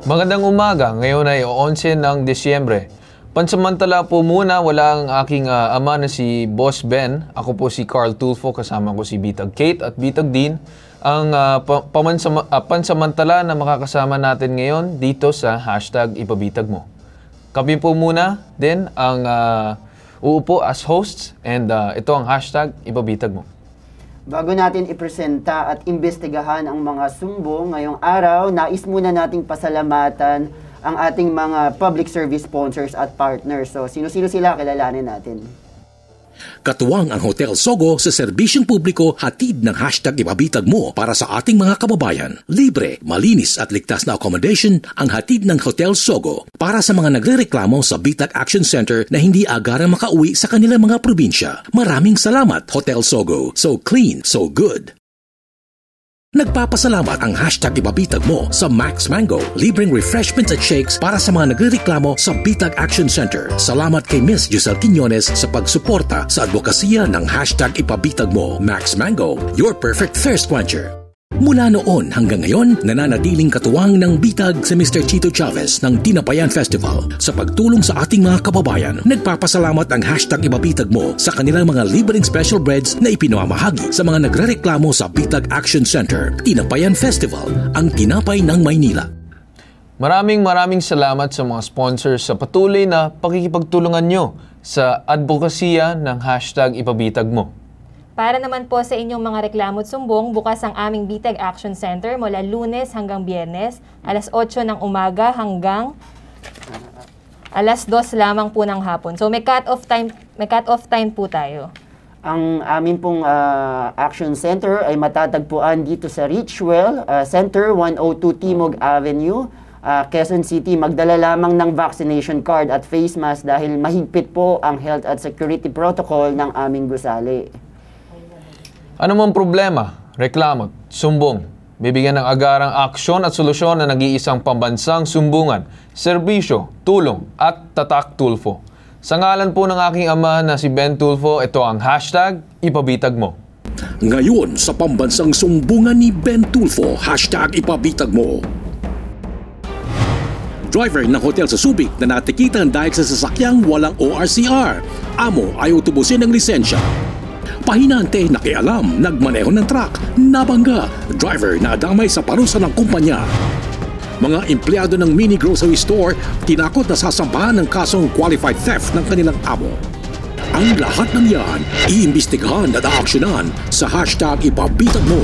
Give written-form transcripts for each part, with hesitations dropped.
Magandang umaga, ngayon ay 11 ng Disyembre. Pansamantala po muna, wala ang aking ama na si Boss Ben. Ako po si Carl Tulfo, kasama ko si Bitag Kate at Bitag Dean. Ang pansamantala na makakasama natin ngayon dito sa hashtag Ipabitag Mo. Kami po muna din ang uupo as hosts and ito ang hashtag Ipabitag Mo. Bago natin ipresenta at imbestigahan ang mga sumbong ngayong araw, nais muna nating pasalamatan ang ating mga public service sponsors at partners. So, sino-sino sila? Kilalanin natin. Katuwang ang Hotel Sogo sa serbisyong publiko, hatid ng hashtag Ipabitag Mo para sa ating mga kababayan. Libre, malinis at ligtas na accommodation ang hatid ng Hotel Sogo para sa mga nagrereklamo sa Bitag Action Center na hindi agarang makauwi sa kanilang mga probinsya. Maraming salamat, Hotel Sogo. So clean, so good. Nagpapasalamat ang hashtag Ipabitag Mo sa Max Mango, libreng refreshments at shakes para sa mga nagrereklamo sa Bitag Action Center. Salamat kay Miss Giselle Quiñones sa pagsuporta sa advokasya ng hashtag Ipabitag Mo. Max Mango, your perfect thirst quencher. Mula noon hanggang ngayon, nananatiling katuwang ng Bitag si Mr. Chito Chavez ng Tinapayan Festival. Sa pagtulong sa ating mga kababayan, nagpapasalamat ang hashtag Ipabitag Mo sa kanilang mga libreng special breads na ipinamahagi sa mga nagrereklamo sa Bitag Action Center. Tinapayan Festival, ang tinapay ng Maynila. Maraming salamat sa mga sponsors sa patuloy na pakikipagtulungan nyo sa advokasya ng hashtag Ipabitag Mo. Para naman po sa inyong mga reklamo at sumbong, bukas ang aming Bitag Action Center mula Lunes hanggang Biyernes, alas 8 ng umaga hanggang alas 2 lamang po ng hapon. So may cut-off time po tayo. Ang amin pong Action Center ay matatagpuan dito sa Richwell Center, 102 Timog Avenue, Quezon City. Magdala lamang ng vaccination card at face mask dahil mahigpit po ang health at security protocol ng aming gusali. Ano mang problema, reklamo, sumbong, bibigyan ng agarang aksyon at solusyon na nag-iisang pambansang sumbungan, serbisyo, tulong at tatak Tulfo. Sa ngalan po ng aking ama na si Ben Tulfo, ito ang hashtag Ipabitag Mo. Ngayon sa pambansang sumbungan ni Ben Tulfo, hashtag Ipabitag Mo. Driver ng hotel sa Subic na natikitan dahil sa sasakyang walang ORCR. Amo ayaw tubusin ng lisensya. Pahinante nakialam, nagmaneho ng truck, nabangga, driver na adamay sa parusa ng kumpanya. Mga empleyado ng mini grocery store tinakot na sasampahan ng kasong qualified theft ng kanilang amo. Ang lahat ng yan, iimbestigahan at aaksyonan sa hashtag Ipabitag Mo.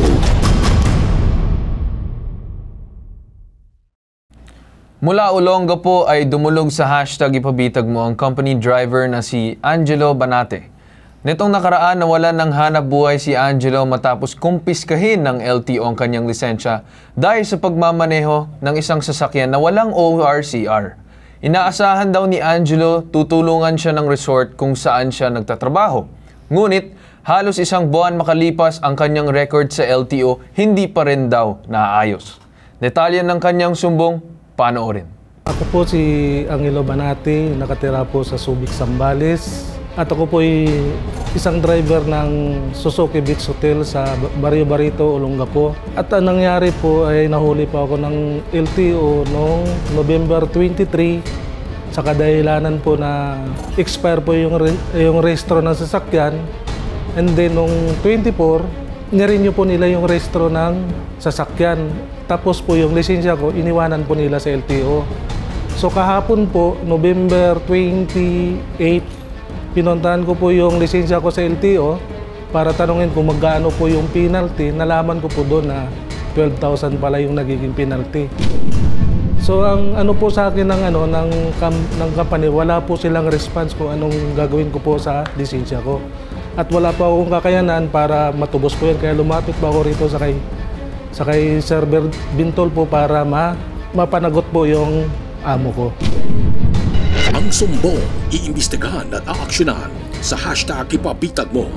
Mula Olonga po ay dumulog sa hashtag Ipabitag Mo ang company driver na si Angelo Banate. Nitong nakaraan, nawalan ng hanap buhay si Angelo matapos kumpiskahin ng LTO ang kanyang lisensya dahil sa pagmamaneho ng isang sasakyan na walang ORCR. Inaasahan daw ni Angelo tutulungan siya ng resort kung saan siya nagtatrabaho. Ngunit, halos isang buwan makalipas ang kanyang record sa LTO, hindi pa rin daw naayos. Detalye ng kanyang sumbong, panoorin. Ako po si Angelo Banate, nakatira po sa Subic, Zambales. At ako po ay isang driver ng Suzuki Beach Hotel sa Barrio Barito, Olongapo. At ang nangyari po ay nahuli po ako ng LTO noong November 23 sa kadahilanan po na expire po yung rehistro ng sasakyan. And then noong 24, nirenew po nila yung rehistro ng sasakyan. Tapos po yung lisensya ko, iniwanan po nila sa LTO. So kahapon po, November 28, pinuntahan ko po yung lisensya ko sa LTO para tanungin kung magkano po yung penalty. Nalaman ko po doon na 12,000 pala yung nagiging penalty. So ang ano po sa akin ng company, wala po silang response kung anong gagawin ko po sa lisensya ko. At wala pa akong kakayanan para matubos po yan. Kaya lumapit pa ako rito sa kay Sir Bintol po para mapanagot po yung amo ko. Ang sumbong, iimbestigahan at aaksyonan sa hashtag Ipabitag Mo.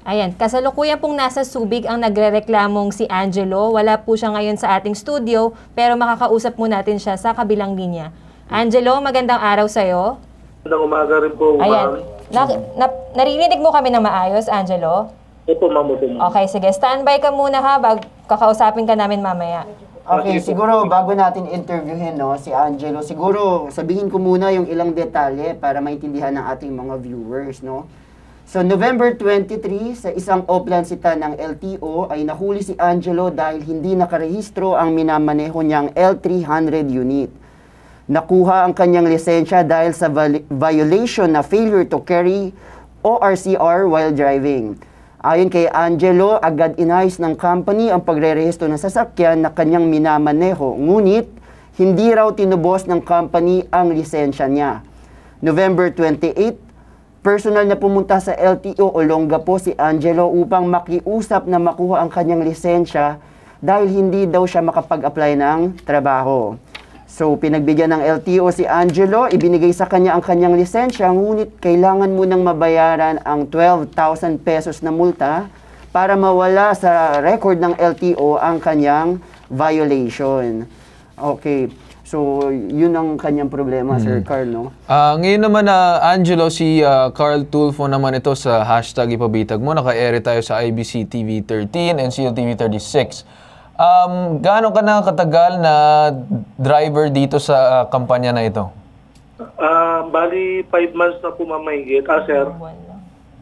Ayan, kasalukuyan pong nasa Subic ang nagrereklamong si Angelo. Wala po siya ngayon sa ating studio, pero makakausap mo natin siya sa kabilang linya. Angelo, magandang araw sa'yo. Magandang umaga rin po, Ayan. Narinig mo kami na maayos, Angelo? Opo, ma'am. Okay, sige. Standby ka muna ha, kakausapin ka namin mamaya. Okay, siguro bago natin interviewin no, si Angelo, siguro sabihin ko muna yung ilang detalye para maintindihan ng ating mga viewers. No? So November 23, sa isang Oplansita ng LTO ay nahuli si Angelo dahil hindi nakarehistro ang minamaneho niyang L300 unit. Nakuha ang kanyang lisensya dahil sa violation na failure to carry ORCR while driving. Ayon kay Angelo, agad inayos ng company ang pagrerehistro ng sasakyan na kanyang minamaneho, ngunit hindi raw tinubos ng company ang lisensya niya. November 28, personal na pumunta sa LTO Olongapo si Angelo upang makiusap na makuha ang kanyang lisensya dahil hindi daw siya makapag-apply ng trabaho. So, pinagbigyan ng LTO si Angelo, ibinigay sa kanya ang kanyang lisensya, ngunit kailangan munang mabayaran ang 12,000 pesos na multa para mawala sa record ng LTO ang kanyang violation. Okay. So, yun ang kanyang problema, Sir Carl, no? Ngayon naman, Angelo, si Carl Tulfo naman ito sa hashtag Ipabitag mo. Naka-ere tayo sa IBC TV 13 and CLTV 36. Gaano ka na katagal na driver dito sa kampanya na ito? Bali, 5 months na po mamahigit. Sir,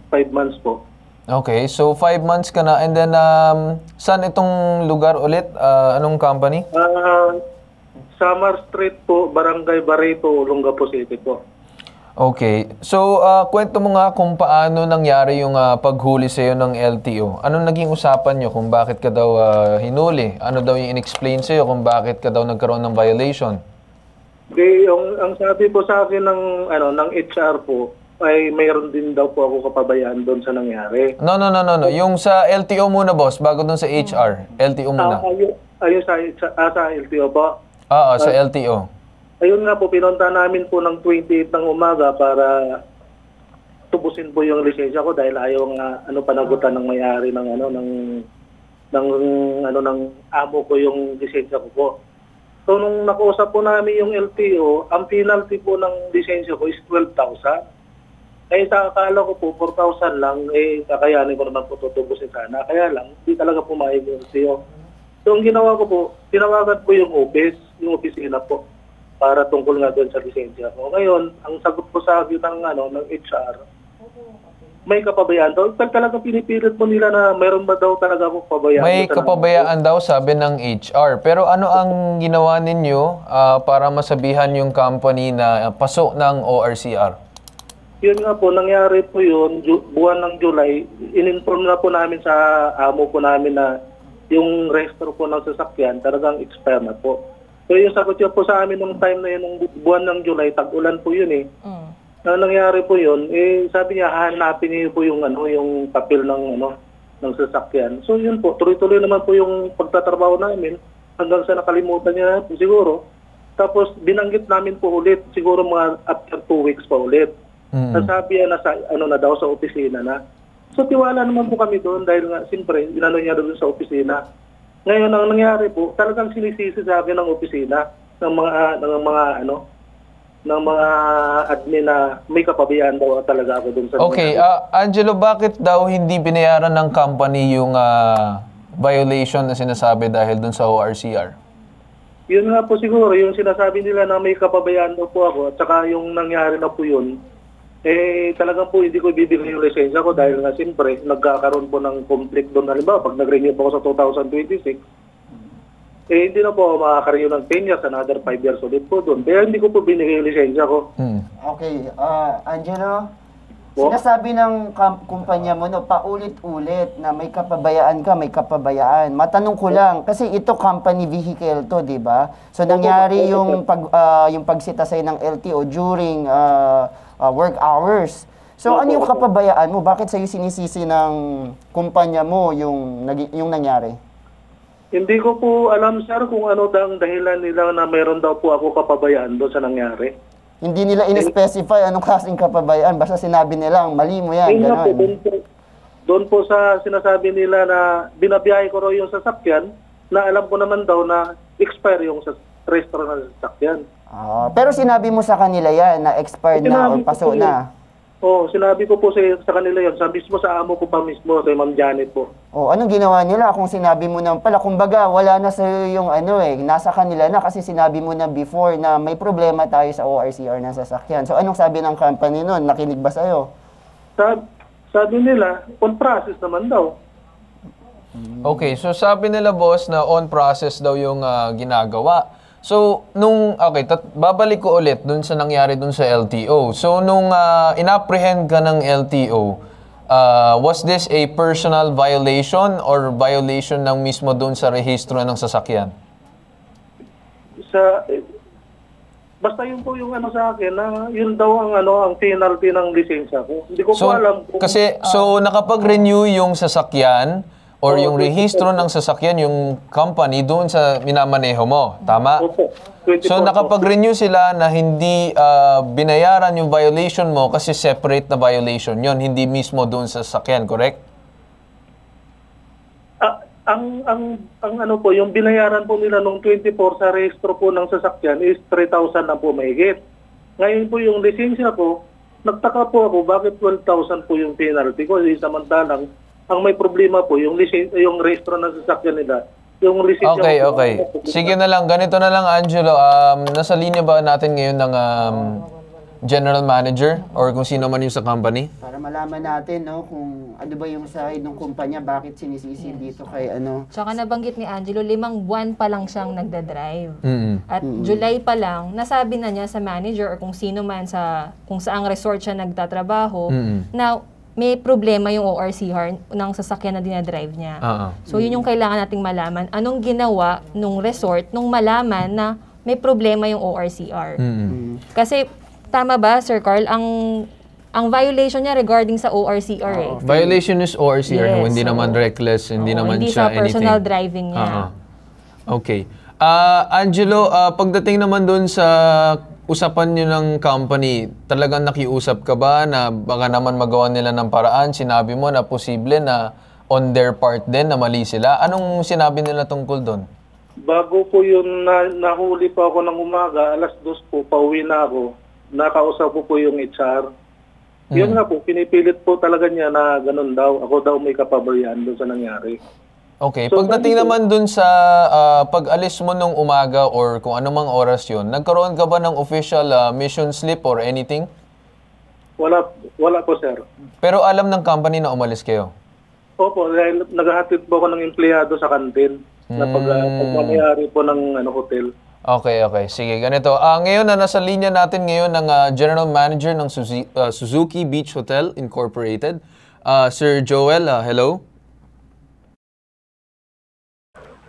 5 months po. Okay, so 5 months ka na. And then, saan itong lugar ulit? Anong company? Samar Street po, Barangay Barito, Olongapo City po. Okay. So, kwento mo nga kung paano nangyari yung paghuli sa'yo ng LTO. Anong naging usapan nyo kung bakit ka daw hinuli? Ano daw yung in-explain sa'yo kung bakit ka daw nagkaroon ng violation? Okay, ang sabi po sa akin ng HR po, ay mayroon din daw po ako kapabayaan doon sa nangyari. No. Yung sa LTO muna, boss, bago doon sa HR. LTO muna. Ayun sa LTO po? Oo, sa LTO. Ayun nga po, pinunta namin po ng 28 ng umaga para tubusin po yung lisensya ko dahil ayaw nga panagutan ng may-ari ng amo ko yung lisensya ko po. So nung nakuusap po namin yung LTO, ang penalty po ng lisensya ko is 12,000. Eh sa akala ko po 4,000 lang, kakayanin ko naman po tutubusin sana. Kaya lang, hindi talaga pumayag yung LTO. So ang ginawa ko po, tinawagan po yung opisina po, para tungkol nga doon sa lisensya ko. Ngayon, ang sagot ko sa akin ng HR, may kapabayaan daw. Talaga pinipilit mo nila na mayroon ba daw talaga akong kapabayaan. May kapabayaan daw, sabi ng HR. Pero ano ang ginawa ninyo para masabihan yung company na pasok ng ORCR? Yun nga po, nangyari po yun, buwan ng July, in-inform na po namin sa amo po namin na yung registro po ng sasakyan talagang expire na po. So yung sagot niya po sa amin nung time na yun, nung buwan ng July, tag-ulan po yun eh. Na nangyari po yun, sabi niya, hanapin niyo po yung yung papel ng sasakyan. So yun po, tuloy-tuloy naman po yung pagtatrabaho namin hanggang sa nakalimutan niya po siguro. Tapos binanggit namin po ulit, siguro mga after 2 weeks pa ulit. Nasabi niya na na daw sa opisina na. So tiwala naman po kami doon dahil nga siyempre inano niya doon sa opisina. Ngayon ang nangyari po, talagang sinisisi sa akin ng opisina ng mga admin na may kapabayaan daw talaga ako doon sa. Okay, Angelo, bakit daw hindi binayaran ng company yung violation na sinasabi dahil doon sa ORCR? Yun nga po siguro, yung sinasabi nila na may kapabayaan daw po ako at saka yung nangyari na po yun, talagang po hindi ko ibibigay yung lisensya ko dahil nga siyempre nagkakaroon po ng conflict doon. Halimbawa, pag nag-renew po ako sa 2026, hindi na po ako makaka-renew ng 10 years, another 5 years ulit po doon. Kaya hindi ko po binigay yung lisensya ko. Okay, Angelo, sinasabi ng kumpanya mo paulit-ulit na may kapabayaan. Matanong ko lang, kasi ito company vehicle to, di ba? So nangyari yung pagsita sa'yo ng LTO during work hours. So ano yung kapabayaan mo? Bakit sa'yo sinisisi ng kumpanya mo yung nangyari? Hindi ko po alam, sir, kung ano ang dahilan nila na mayroon daw po ako kapabayaan doon sa nangyari. Hindi nila in-specify anong klaseng kapabayaan. Basta sinabi nila, mali mo yan. Doon po sa sinasabi nila na binabiyahe ko raw yung sasakyan, na alam ko naman daw na expire yung restaurant ng sasakyan. Pero sinabi mo sa kanila yan na expired na o paso na. Oo, sinabi ko po sa kanila yun, sa mismo sa amo ko pa mismo, kay Ma'am Janet po. O, anong ginawa nila kung sinabi mo na pala? Kumbaga, wala na sa yung nasa kanila na kasi sinabi mo na before na may problema tayo sa ORCR ng sasakyan. So, anong sabi ng company nun? Nakinig ba sa'yo? Sabi nila, on process naman daw. Okay, so sabi nila boss na on process daw yung ginagawa. So, babalik ko ulit dun sa nangyari dun sa LTO. So, nung inapprehend ka ng LTO, was this a personal violation or violation ng mismo dun sa rehistro ng sasakyan? Basta yun po yung sa akin na yun daw ang penalty ng lisensya ko. Hindi ko po alam kung... So, nakapag-renew yung sasakyan or yung rehistro ng sasakyan, yung company, doon sa minamaneho mo. Tama? Opo. So, nakapag-renew sila na hindi binayaran yung violation mo kasi separate na violation yon, hindi mismo doon sa sasakyan, correct? Yung binayaran po nila nung 24 sa rehistro po ng sasakyan is 3,000 na po mahigit. Ngayon po yung lisensya ko, nagtaka po ako bakit 12,000 po yung penalty ko. Samantalang ang may problema po yung rehistro ng sasakyan nila. Yung lisensya Okay. Sige na lang, ganito na lang Angelo. Nasa linya ba natin ngayon ng general manager or kung sino man yung sa company? Para malaman natin kung ano ba yung side ng kumpanya, bakit sinisisi dito kay Tsaka nabanggit ni Angelo, 5 buwan pa lang siyang nagdadrive. At July pa lang, nasabi na niya sa manager or kung sino man kung saang resort siya nagtatrabaho, na may problema yung ORCR ng sasakyan na dinadrive niya. So yun yung kailangan nating malaman. Anong ginawa nung resort nung malaman na may problema yung ORCR? Kasi tama ba, Sir Carl, ang violation niya regarding sa ORCR Violation is ORCR, Yes, hindi naman reckless, hindi naman hindi siya sa personal anything. driving niya. Okay. Angelo, pagdating naman dun sa usapan niyo ng company, talagang nakiusap ka ba na baka naman magawa nila ng paraan? Sinabi mo na posible na on their part din na mali sila. Anong sinabi nila tungkol doon? Bago po yun, nahuli pa ako ng umaga, 2:00 po, pauwi na ako. Nakausap ko po yung HR. Yun nga po, pinipilit po talaga niya na ganun daw. Ako daw may kapabayaan doon sa nangyari. Okay, So, pagdating naman dun sa pag-alis mo nung umaga or kung anumang oras yun, nagkaroon ka ba ng official mission slip or anything? Wala po, sir. Pero alam ng company na umalis kayo? Opo, dahil naghahatid po ako ng empleyado sa kantin na pagmamayari po ng hotel. Okay. Sige, ganito. Ngayon na nasa linya natin ngayon ng General Manager ng Suzuki Beach Hotel Incorporated, Sir Joel. Hello?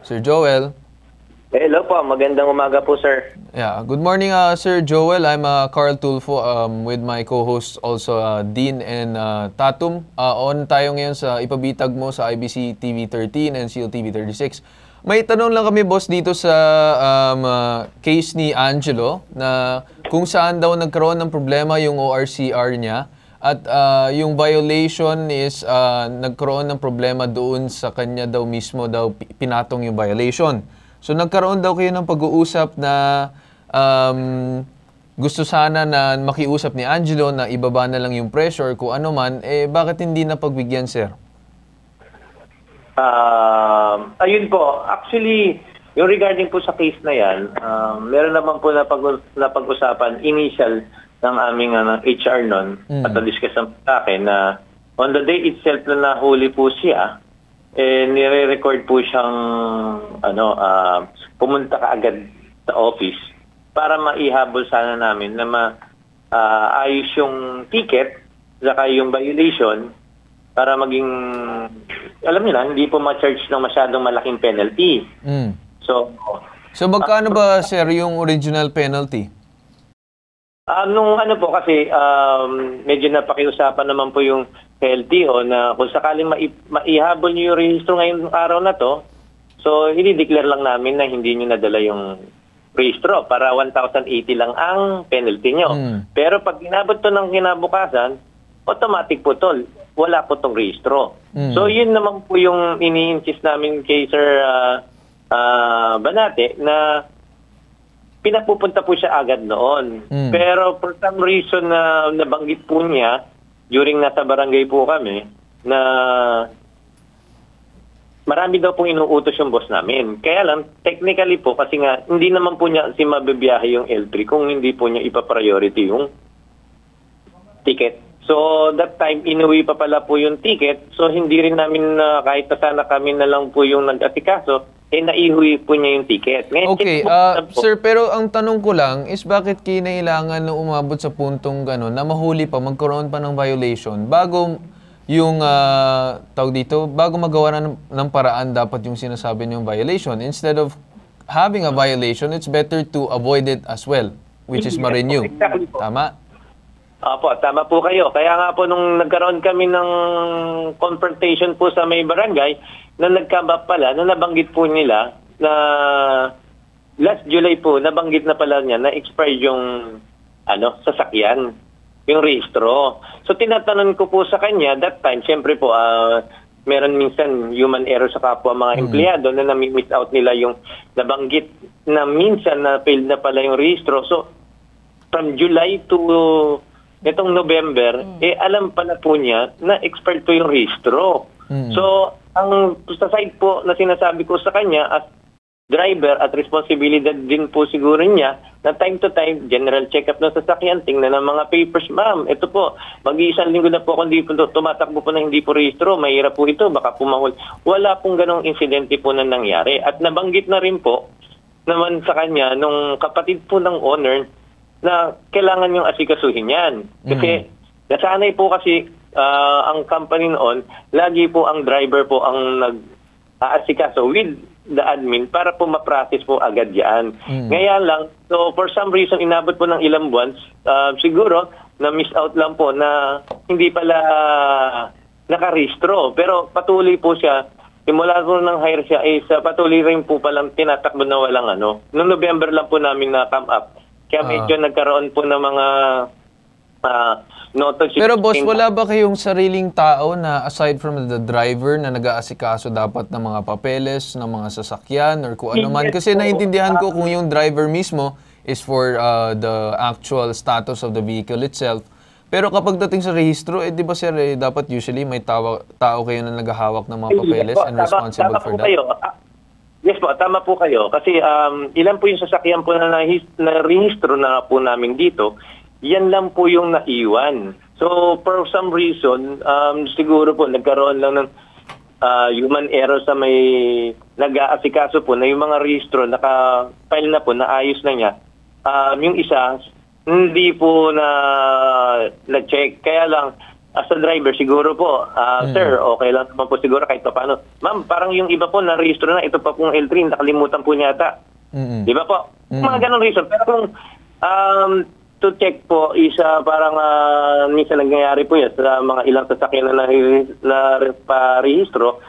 Sir Joel. Hello po, magandang umaga po, sir. Yeah, good morning, Sir Joel. I'm Carl Tulfo with my co-hosts also, Dean and Tatum. On tayo ngayon sa ipabitag mo sa IBC TV 13 and CLTV 36. May tanong lang kami, boss, dito sa case ni Angelo na kung saan daw nagkaroon ng problema yung ORCR niya at yung violation is nagkaroon ng problema doon sa kanya daw mismo daw pinatong yung violation. So nagkaroon daw kayo ng pag-uusap na gusto sana na makiusap ni Angelo na ibaba na lang yung pressure kung ano man, bakit hindi na pagbigyan, sir? Ayun po, actually, yung regarding po sa case na yan, meron naman po na pag-usapan initial ng aming HR nun at na-discuss sa akin na on the day itself na nahuli po siya, nire-record po siyang pumunta ka agad sa office para maihabol sana namin na ayos yung ticket saka yung violation para maging, alam niyo na, hindi po ma-charge ng masyadong malaking penalty. So magkano ba, sir, yung original penalty? Nung po kasi, medyo napakiusapan naman po yung LTO na kung sakaling maihabol nyo yung rehistro ngayong araw na to, so i-declare lang namin na hindi nyo nadala yung rehistro para 1,080 lang ang penalty nyo. Pero pag inabot to ng kinabukasan, automatic po to. Wala po tong rehistro. So yun naman po yung ini-insist namin kay Sir Banate na pinapupunta po siya agad noon. Pero for some reason na nabanggit po niya during nasa barangay po kami na marami daw pong inuutos yung boss namin. Kaya lang, technically po, kasi nga, hindi naman po niya si mabibiyahe yung L3 kung hindi po niya ipa-priority yung ticket. So, that time, inuwi pa pala po yung ticket. So, hindi rin namin, kahit na sana kami na lang po yung nag-asikaso, naihuwi po niya yung ticket. Ngayon, Okay, sir, pero ang tanong ko lang is bakit kinailangan na umabot sa puntong gano'n na mahuli pa, magkaroon pa ng violation bago yung tawag dito, bago magawa ng paraan dapat yung sinasabi niyong violation. Instead of having a violation, it's better to avoid it as well, which is ma-renew. Exactly po. Tama? Opo, tama po kayo. Kaya nga po nung nagkaroon kami ng confrontation po sa may barangay, na nagkaba pala, na nabanggit po nila na last July po, nabanggit na pala niya na expired yung sasakyan, yung rehistro. So tinatanong ko po sa kanya, that time, syempre po, meron minsan human error sa kapwa mga empleyado na nami-miss out nila yung nabanggit na minsan na failed na pala yung rehistro. So from July to itong November, alam pala po niya na expired po yung rehistro. So, ang sa side po na sinasabi ko sa kanya as driver at responsibilidad din po siguro niya na time to time, general check-up ng sasakyan, tingnan ng mga papers, ma'am, ito po, mag-iisang linggo na po kung hindi po tumatakbo po na hindi po rehistro, mahirap po ito, baka pumahul. Wala pong ganong insidente po na nangyari. At nabanggit na rin po naman sa kanya nung kapatid po ng owner na kailangan yung asikasuhin yan. Kasi nasanay po kasi ang company noon, lagi po ang driver po ang nag-aasikaso with the admin para po ma-process po agad yan. Ngayon lang, so for some reason, inabot po ng ilang buwan, siguro na-miss out lang po na hindi pala nakarehistro. Pero patuloy po siya, simula po nang hire siya, patuloy rin po palang tinatakbo na walang Noong November lang po namin na come up. Kaya medyo nagkaroon po ng mga notice. Pero boss, wala ba kayong sariling tao na aside from the driver na nag-aasikaso dapat ng mga papeles, ng mga sasakyan, or kung ano man? Kasi naiintindihan ko kung yung driver mismo is for the actual status of the vehicle itself. Pero kapag dating sa rehistro, di ba sir, dapat usually may tao kayo na naghahawak ng mga papeles and responsible for that? Yes po, tama po kayo. Kasi ilan po yung sasakyan po na rehistro na po namin dito, yan lang po yung naiwan. So, for some reason, siguro po nagkaroon lang ng human error sa may nag-aasikaso po na yung mga rehistro, naka-file na po, naayos na niya. Yung isa, hindi po na-check. Kaya lang, as a driver, siguro po, sir, okay lang naman po siguro kahit pa paano. Ma'am, parang yung iba po na-rehistro na, ito pa pong L3, nakalimutan po niya ata. Di ba po? Mga ganong reason. Pero kung to check po, parang minsan nangyayari po yan sa mga ilang sasakyan na parehistro,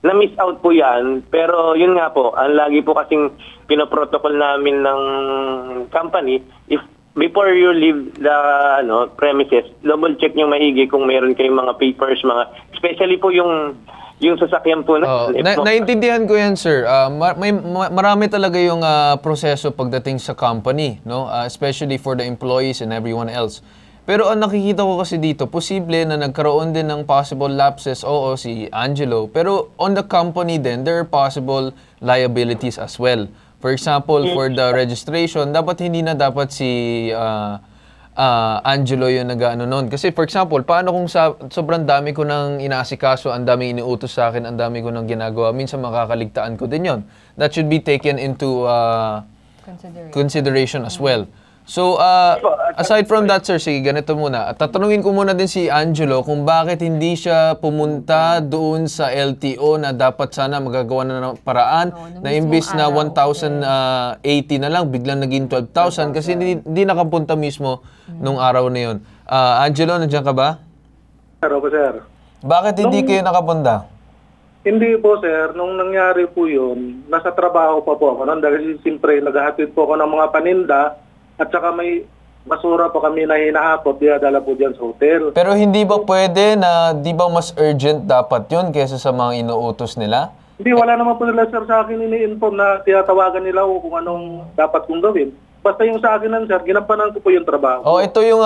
na-miss out po yan. Pero yun nga po, ang lagi po kasing pinoprotocol namin ng company, if before you leave the premises, double check nyo maigi kung meron kayong mga papers, especially po yung sasakyan po naintindihan ko yan, sir. Marami talaga yung proseso pagdating sa company, no? Especially for the employees and everyone else. Pero ang nakikita ko kasi dito, posible na nagkaroon din ng possible lapses, si Angelo. Pero on the company din, there are possible liabilities as well. For example, for the registration, hindi na dapat si Angelo yung nag-ano nun. Kasi for example, paano kung sobrang dami ko nang inaasikaso, ang daming iniutos sa akin, ang dami ko nang ginagawa, minsan makakaligtaan ko din yon. That should be taken into consideration as well. So, aside from that, sir, sige, ganito muna. Tatanungin ko muna din si Angelo kung bakit hindi siya pumunta doon sa LTO na dapat sana magagawa na ng paraan na imbis na 1,080 na lang, biglang naging 12,000 kasi hindi nakapunta mismo nung araw na yun. Angelo, nandiyan ka ba? Pero po, sir. Bakit hindi kayo nakapunta? Hindi po, sir. Nung nangyari po yun, nasa trabaho pa po ako. Dahil siyempre, naghahatid po ako ng mga paninda. At saka may basura po kami na hinahapot, dinadala po dyan sa hotel. Pero hindi ba pwede na, di ba mas urgent dapat yun kaysa sa mga inuutos nila? Hindi, wala naman po nila, sir, sa akin ini-inform na tinatawagan nila kung anong dapat kong gawin. Basta yung sa akin lang, sir, ginampanan ko po yung trabaho. Oh, ito yung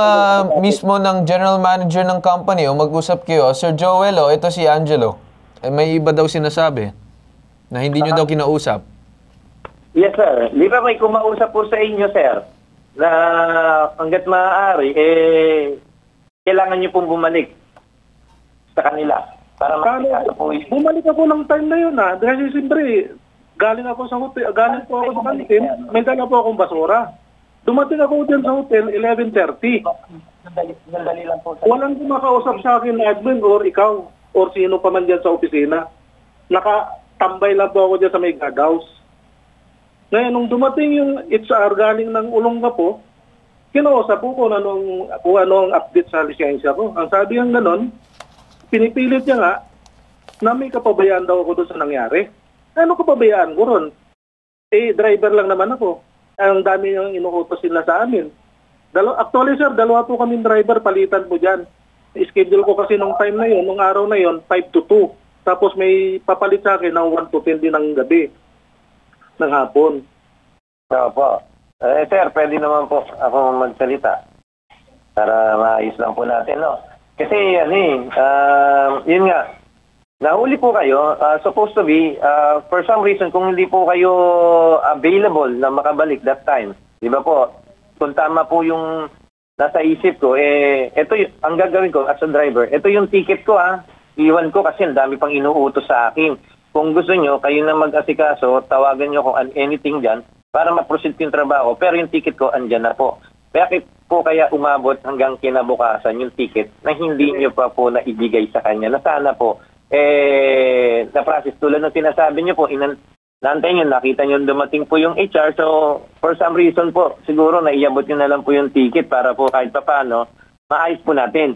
mismo ng general manager ng company. O mag-usap kayo. Sir Joel, ito si Angelo. May iba daw sinasabi na hindi nyo daw kinausap. Yes, sir. Di ba may kumausap po sa inyo, sir, na hanggat maaari, kailangan nyo pong bumalik sa kanila para makikita po yun. Bumalik ako ng time na yun, kasi siyempre, galing ako sa hotel, galing po ako sa kantin, may dala po akong basura. Dumating ako dyan sa hotel, 11:30. Sandali lang po, sir. Walang kumakausap sa akin na admin or ikaw or sino pa man dyan sa opisina. Nakatambay lang po ako dyan sa may guardhouse. Ngayon, nung dumating yung HR galing ng Olonga po, kinausap po kung anong update sa lisensya ko. Ang sabi ng ganon, pinipilit niya nga na may kapabayaan daw ako doon sa nangyari. Ano kapabayaan ko ron? Driver lang naman ako. Ang dami yung inuutos sila sa amin. Actually, sir, dalawa po kaming driver, palitan po dyan. Schedule ko kasi nung time na yon, nung araw na yon, 5 to 2. Tapos may papalit sa akin ng 1 to 10 din ng gabi, ng hapon. Opo. Sir, pwede naman po ako magsalita para maayos lang po natin, no? Kasi, yun nga, nahuli po kayo, supposed to be, for some reason, kung hindi po kayo available na makabalik that time, di ba po, kung tama po yung nasa isip ko, ito ang gagawin ko as a driver, ito yung ticket ko, iwan ko kasi ang dami pang inuutos sa akin. Kung gusto nyo, kayo na mag-asikaso, tawagan nyo kung anything dyan para ma-proceed yung trabaho, pero yung ticket ko andyan na po. Bakit po kaya umabot hanggang kinabukasan yung ticket na hindi nyo pa po naibigay sa kanya, na sana po na-process tulad ng sinasabi nyo po, naantay nyo, nakita nyo dumating po yung HR, so for some reason po, siguro naiabot nyo na lang po yung ticket para po kahit pa paano, maayos po natin.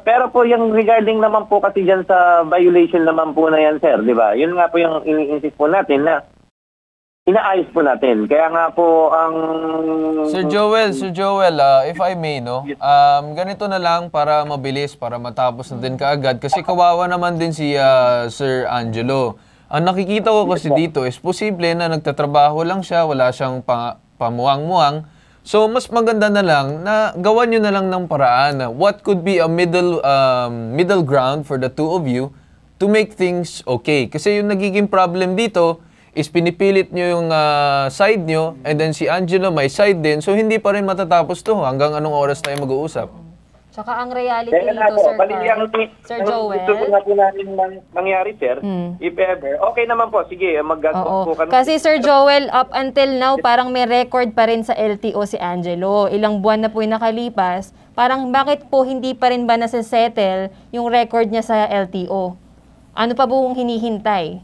Pero po yung regarding naman po kasi dyan sa violation naman po na yan, sir, di ba? Yun nga po yung ini-insist po natin na inaayos po natin. Kaya nga po ang... Sir Joel, if I may, no? Ganito na lang para mabilis, para matapos na din kaagad. Kasi kawawa naman din si Sir Angelo. Ang nakikita ko kasi dito is posible na nagtatrabaho lang siya, wala siyang pamuang-muang. So, mas maganda na lang na gawan nyo na lang ng paraan. What could be a middle ground for the two of you to make things okay? Kasi yung nagiging problem dito is pinipilit nyo yung side nyo, and then si Angelo may side din, so hindi pa rin matatapos to hanggang anong oras tayo mag-uusap. Tsaka ang reality dito, Sir Carl, Sir Joel. Gusto po natin mangyari, sir, if ever. Okay naman po, sige, mag-go kami. Kasi Sir Joel, up until now, parang may record pa rin sa LTO si Angelo. Ilang buwan na po yung nakalipas. Parang bakit po hindi pa rin ba nasa-settle yung record niya sa LTO? Ano pa buong hinihintay?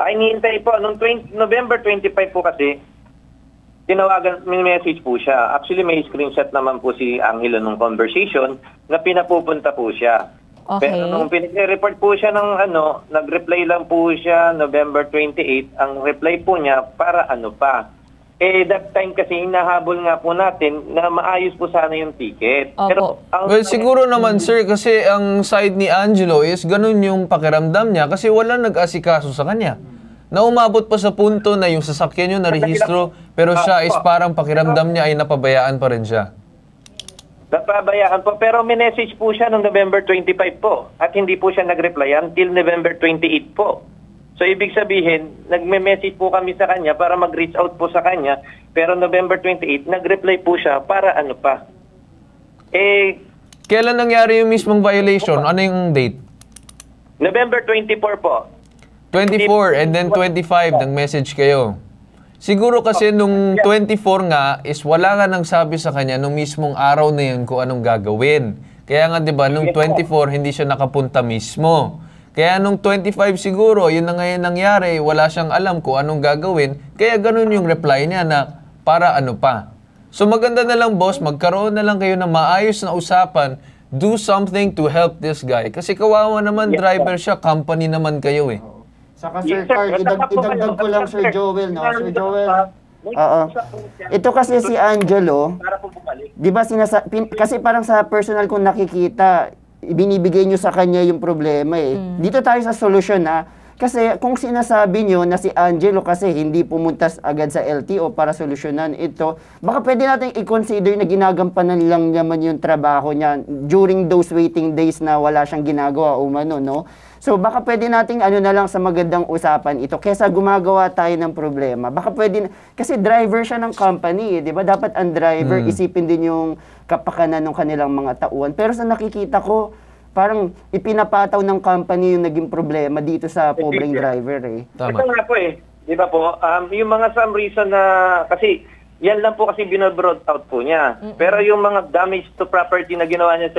Hinihintay po. Noong November 25 po kasi, tinawagan, may message po siya. Actually, may screenshot naman po si Angelo nung conversation na pinapupunta po siya. Okay. Pero nung pinag-report po siya ng nag-reply lang po siya November 28, ang reply po niya para pa. That time kasi hinahabol nga po natin na maayos po sana yung ticket. Opo. Pero Well, siguro naman, sir, kasi ang side ni Angelo is ganun yung pakiramdam niya kasi wala nag-asikaso sa kanya. Na umabot pa sa punto na yung sasakyan nyo narehistro, pero siya is parang pakiramdam niya ay napabayaan pa rin siya. Napabayaan po, pero may message po siya noong November 25 po at hindi po siya nag-reply until November 28 po. So ibig sabihin, nagme-message po kami sa kanya para mag-reach out po sa kanya, pero November 28, nag-reply po siya para pa. Kailan nangyari yung mismong violation? Ano yung date? November 24 po. 24 and then 25 nag-message kayo. Siguro kasi nung 24 nga is wala nga nang sabi sa kanya nung mismong araw na yun kung anong gagawin. Kaya nga 'di ba nung 24 hindi siya nakapunta mismo. Kaya nung 25 siguro, yun na ngayon nangyari, wala siyang alam kung anong gagawin. Kaya ganun yung reply niya na para pa. So maganda na lang boss, magkaroon na lang kayo ng maayos na usapan. Do something to help this guy. Kasi kawawa naman driver siya, company naman kayo eh. Saka Sir Carl, idagdag ko lang Sir Joel, no? Sir Joel, ito kasi si Angelo, di ba kasi parang sa personal kong nakikita, binibigay nyo sa kanya yung problema eh. Dito tayo sa solusyon Kasi kung sinasabi nyo na si Angelo kasi hindi pumunta agad sa LTO para solusyonan ito, baka pwede natin i-consider na ginagampanan lang naman yung trabaho niya during those waiting days na wala siyang ginagawa umano, no? So baka pwede nating ano na lang sa magandang usapan ito kesa gumagawa tayo ng problema. Baka pwede kasi driver siya ng company, 'di ba? Dapat ang driver isipin din yung kapakanan ng kanilang mga tauhan. Pero sa nakikita ko, parang ipinapataw ng company yung naging problema dito sa pobreng driver eh. Tama. Ito nga po eh. Di ba po? Yung mga some reason na, kasi yan lang po kasi binabroad out po niya. Pero yung mga damage to property na ginawa niya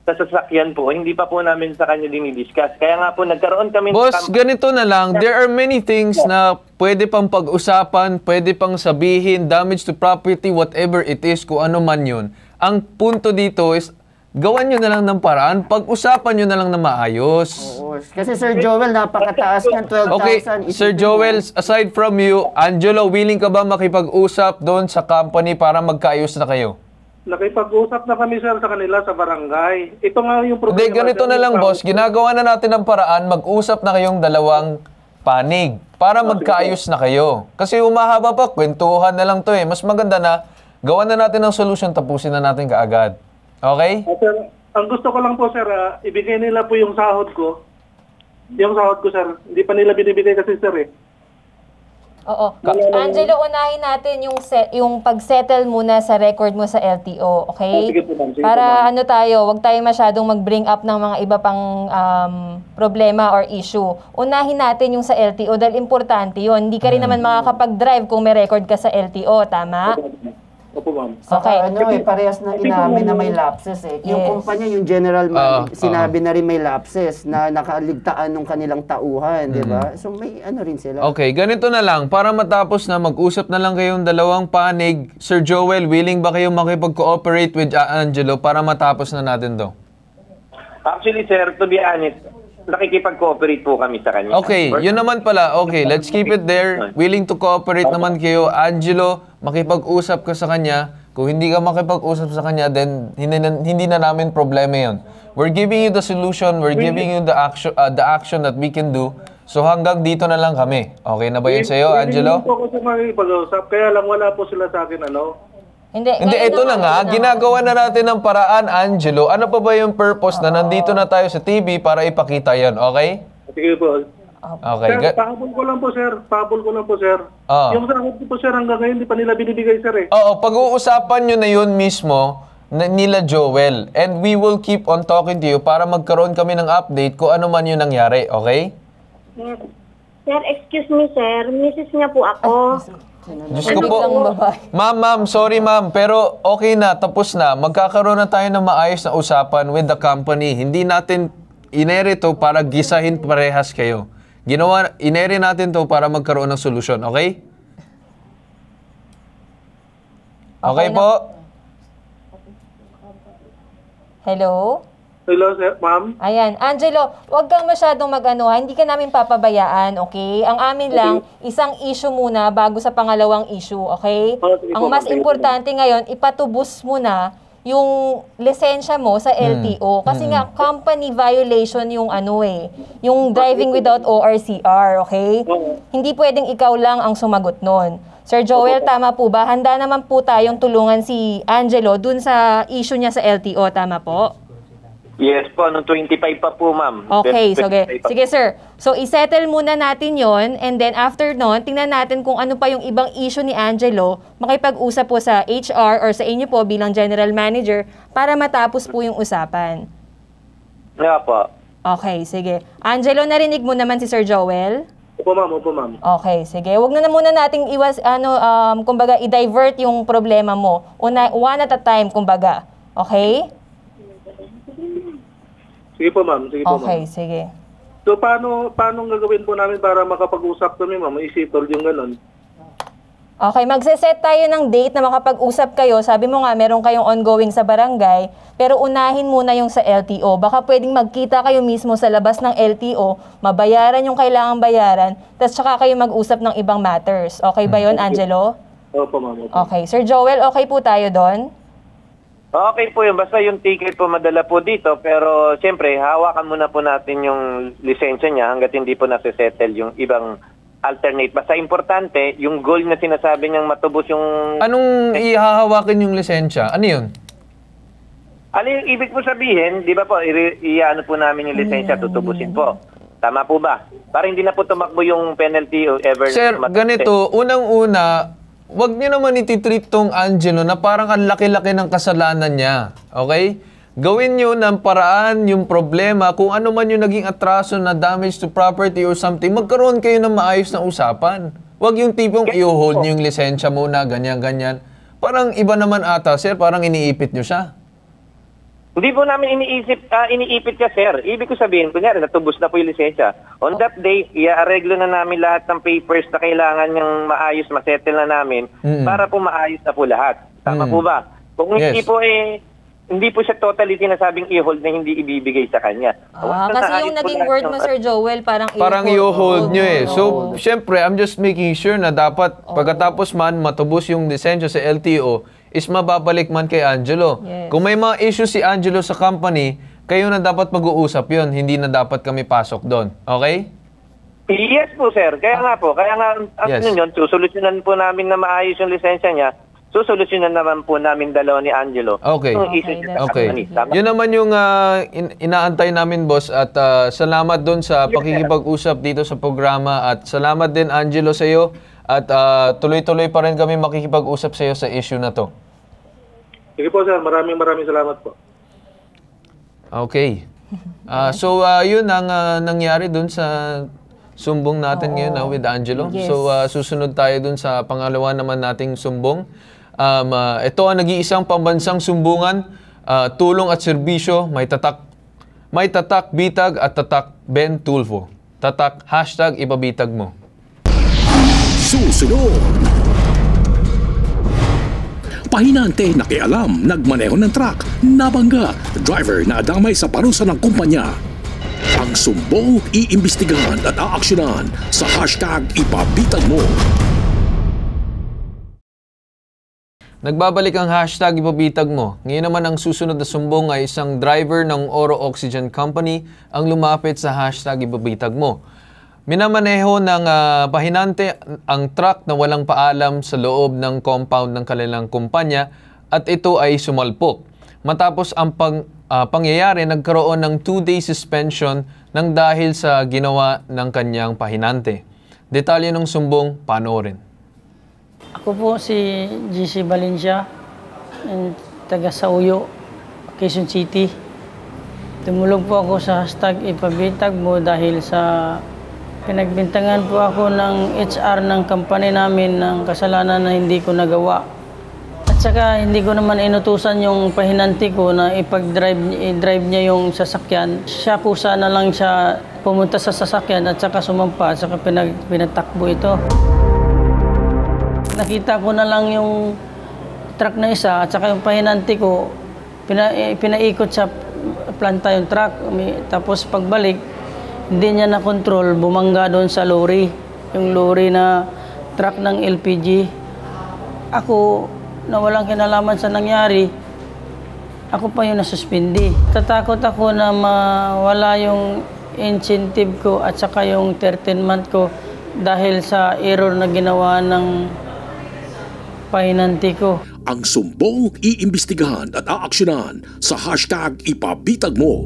sa sasakyan po, hindi pa po namin sa kanya dinidiscuss. Kaya nga po nagkaroon kami... Boss, ganito na lang. There are many things na pwede pang pag-usapan, pwede pang sabihin, damage to property, whatever it is, kung ano man yun. Ang punto dito is, gawan nyo na lang ng paraan, pag-usapan nyo na lang na maayos. Oo. Kasi Sir Joel, napakataas ng 12,000. Okay, Sir Joel, aside from you, Angelo, willing ka ba makipag-usap doon sa company para magkaayos na kayo? Nakipag-usap na kami, sir, sa kanila sa barangay. Ito nga yung problema. Hindi, ganito na lang, boss. Ginagawa na natin ng paraan, mag-usap na kayong dalawang panig para magkaayos na kayo. Kasi umahaba pa, kwentuhan na lang to eh. Mas maganda na, gawan na natin ng solution, tapusin na natin kaagad. Okay? Sir, ang gusto ko lang po, sir, ibigay nila po yung sahod ko. Yung sahod ko, sir. Hindi pa nila binibigay kasi, sir, eh. Oo. Angelo, unahin natin yung pag-settle muna sa record mo sa LTO, okay? Sige po, ma'am. Sige Para po, ma'am. ano tayo, wag tayo masyadong mag-bring up ng mga iba pang problema or issue. Unahin natin yung sa LTO dahil importante yun. Hindi ka rin naman makakapag-drive kung may record ka sa LTO, tama? Opo, ma'am. Saka Okay. parehas na inamin na may lapses eh. Yung Yes. kumpanya, yung general man, sinabi na rin may lapses na nakaligtaan ng kanilang tauhan, di ba? So may ano rin sila. Okay, ganito na lang. Para matapos na, mag-usap na lang kayong dalawang panig. Sir Joel, willing ba kayong makipag-cooperate with Angelo para matapos na natin to? Actually, sir, to be honest, nakikipag-cooperate po kami sa kanya. Okay, yun naman pala. Okay, let's keep it there. Willing to cooperate naman kayo. Angelo, makipag-usap ka sa kanya. Kung hindi ka makipag-usap sa kanya, then hindi na namin problema yun. We're giving you the solution. We're giving you the action that we can do. So hanggang dito na lang kami. Okay na ba yun sa'yo, Angelo? Hindi po ako sa makikipag-usap. Kaya lang wala po sila sa akin, ano. Hindi, ito na nga. Ginagawa na natin ng paraan, Angelo. Ano pa ba yung purpose na nandito na tayo sa TV para ipakita yan, okay? Sige po. Okay. Sir, pahabol ko lang po, sir. Pahabol ko lang po, sir. Yung sahod ko po, sir, hanggang ngayon, hindi pa nila binibigay, sir, eh. Oo, pag-uusapan nyo na yun mismo nila Joel. And we will keep on talking to you para magkaroon kami ng update kung ano man yung nangyari, okay? Sir, excuse me, sir. Mrs. niya po ako. Diyos ko po. Ma'am, sorry ma'am, pero okay na, tapos na. Magkakaroon na tayo ng maayos na usapan with the company. Hindi natin inere to para gisahin parehas kayo. Inere natin to para magkaroon ng solusyon, okay? Okay po? Hello? Hello, sir, ma'am. Ayan. Angelo, huwag kang masyadong mag-ano, hindi ka namin papabayaan, okay? Ang amin lang, isang issue muna bago sa pangalawang issue, okay? Sige Ang po, mas sige po. importante ngayon, ipatubos mo na yung lisensya mo sa LTO. Kasi nga, company violation yung ano eh, yung driving without ORCR, okay? Hindi pwedeng ikaw lang ang sumagot nun. Sir Joel, tama po ba? Handa naman po tayong tulungan si Angelo dun sa issue niya sa LTO, tama po? Yes po, noong 25 pa po, ma'am. Okay, 25 pa. sige sir. So, isettle muna natin yon and then after nun, tingnan natin kung ano pa yung ibang issue ni Angelo, makipag-usap po sa HR or sa inyo po bilang general manager para matapos po yung usapan. Nga po. Okay, sige. Angelo, narinig mo naman si Sir Joel? Opo, ma'am. Opo, ma'am. Okay, sige. Huwag na muna nating kumbaga, i-divert yung problema mo. One at a time, kumbaga. Okay? Sige po, ma'am. Sige po, Okay, ma'am. sige. So, paano gagawin po namin para makapag-usap kami, ma'am? Isitol yung ganun. Okay, magse-set tayo ng date na makapag-usap kayo. Sabi mo nga, meron kayong ongoing sa barangay, pero unahin muna yung sa LTO. Baka pwedeng magkita kayo mismo sa labas ng LTO, mabayaran yung kailangang bayaran, tapos saka kayo mag-usap ng ibang matters. Okay ba yon, Angelo? Opo, ma'am. Opo. Okay. Sir Joel, okay po tayo doon? Okay po yun. Basta yung ticket po madala po dito. Pero siyempre, hawakan muna po natin yung lisensya niya hanggat hindi po nasisettle yung ibang alternate. Basta importante, yung goal na sinasabi niyang matubos yung... Anong ihahawakin yung lisensya? Ano yun? Ano yung ibig po sabihin, di ba po, i-ano po namin yung lisensya, tutubusin po. Tama po ba? Para hindi na po tumakbo yung penalty o ever... Sir, ganito, unang-una, wag niyo naman ititreat tong Angelo na parang ang laki-laki ng kasalanan niya. Okay? Gawin niyo ng paraan yung problema, kung ano man yung naging atraso na damage to property or something, magkaroon kayo ng maayos na usapan. Wag yung tipong i-hold niyo yung lisensya muna, ganyan-ganyan. Parang iba naman ata, sir, parang iniipit niyo siya. Hindi po namin iniipit ka, sir. Ibig ko sabihin, kunyari, natubos na po yung lisensya. On that day, i-areglo na namin lahat ng papers na kailangan niyang maayos, masettle na namin para po maayos na po lahat. Tama po ba? Kung hindi po hindi po siya totally sinasabing i-hold na hindi ibibigay sa kanya. Kasi yung naging word mo, Sir Joel, parang i-hold nyo eh. So, syempre, I'm just making sure na dapat pagkatapos man matubos yung lisensya sa LTO, is mababalik man kay Angelo. Yes. Kung may mga issue si Angelo sa company, kayo na dapat mag-uusap yon, hindi na dapat kami pasok doon. Okay? Yes po, sir. Kaya nga, yun, susolusyonan po namin na maayos yung lisensya niya. Susolusyonan naman po namin dalawa ni Angelo. Okay. Yun naman yung inaantay namin, boss. At salamat doon sa pakikipag-usap dito sa programa. At salamat din, Angelo, sa iyo. At tuloy-tuloy pa rin kami makikipag-usap sa iyo sa issue na to. Sige po, sir. Maraming salamat po. Okay. So, yun ang nangyari dun sa sumbong natin ngayon with Angelo. Yes. So, susunod tayo dun sa pangalawa naman nating sumbong. Ito ang nag-iisang pambansang sumbungan, tulong at serbisyo, may tatak bitag at tatak Ben Tulfo. Tatak, #ipabitag mo. Susunod. Pahinante nakialam, nagmaneho ng truck, nabangga, driver na adamay sa parusa ng kumpanya. Ang sumbong iimbestigahan at aaksyonan sa #ipabitag mo. Nagbabalik ang #ipabitag mo. Ngayon naman ang susunod na sumbong ay isang driver ng Oro Oxygen Company ang lumapit sa #ipabitag mo. Minamaneho ng pahinante ang truck na walang paalam sa loob ng compound ng kanilang kumpanya at ito ay sumalpok. Matapos ang pangyayari, nagkaroon ng 2-day suspension ng dahil sa ginawa ng kanyang pahinante. Detalye ng sumbong, panoorin. Ako po si GC Valencia, taga Sauyo, Quezon City. Tumulong po ako sa #ipabitag mo dahil sa pinagbintangan po ako ng HR ng company namin ng kasalanan na hindi ko nagawa. At saka hindi ko naman inutusan yung pahinanti ko na i-drive niya yung sasakyan. Siya po sana lang siya pumunta sa sasakyan at saka sumampa at saka pinatakbo ito. Nakita ko na lang yung truck na isa at saka yung pahinanti ko, pinaikot sa planta yung truck. Tapos pagbalik, hindi niya na-control, bumangga doon sa lorry. Yung lorry na truck ng LPG. Ako, na walang kinalaman sa nangyari, ako pa yung nasuspindi. Tatakot ako na mawala yung incentive ko at saka yung 13-month ko dahil sa error na ginawa ng pahinanti ko. Ang sumbong iimbestigahan at aaksyonan sa #ipabitag mo.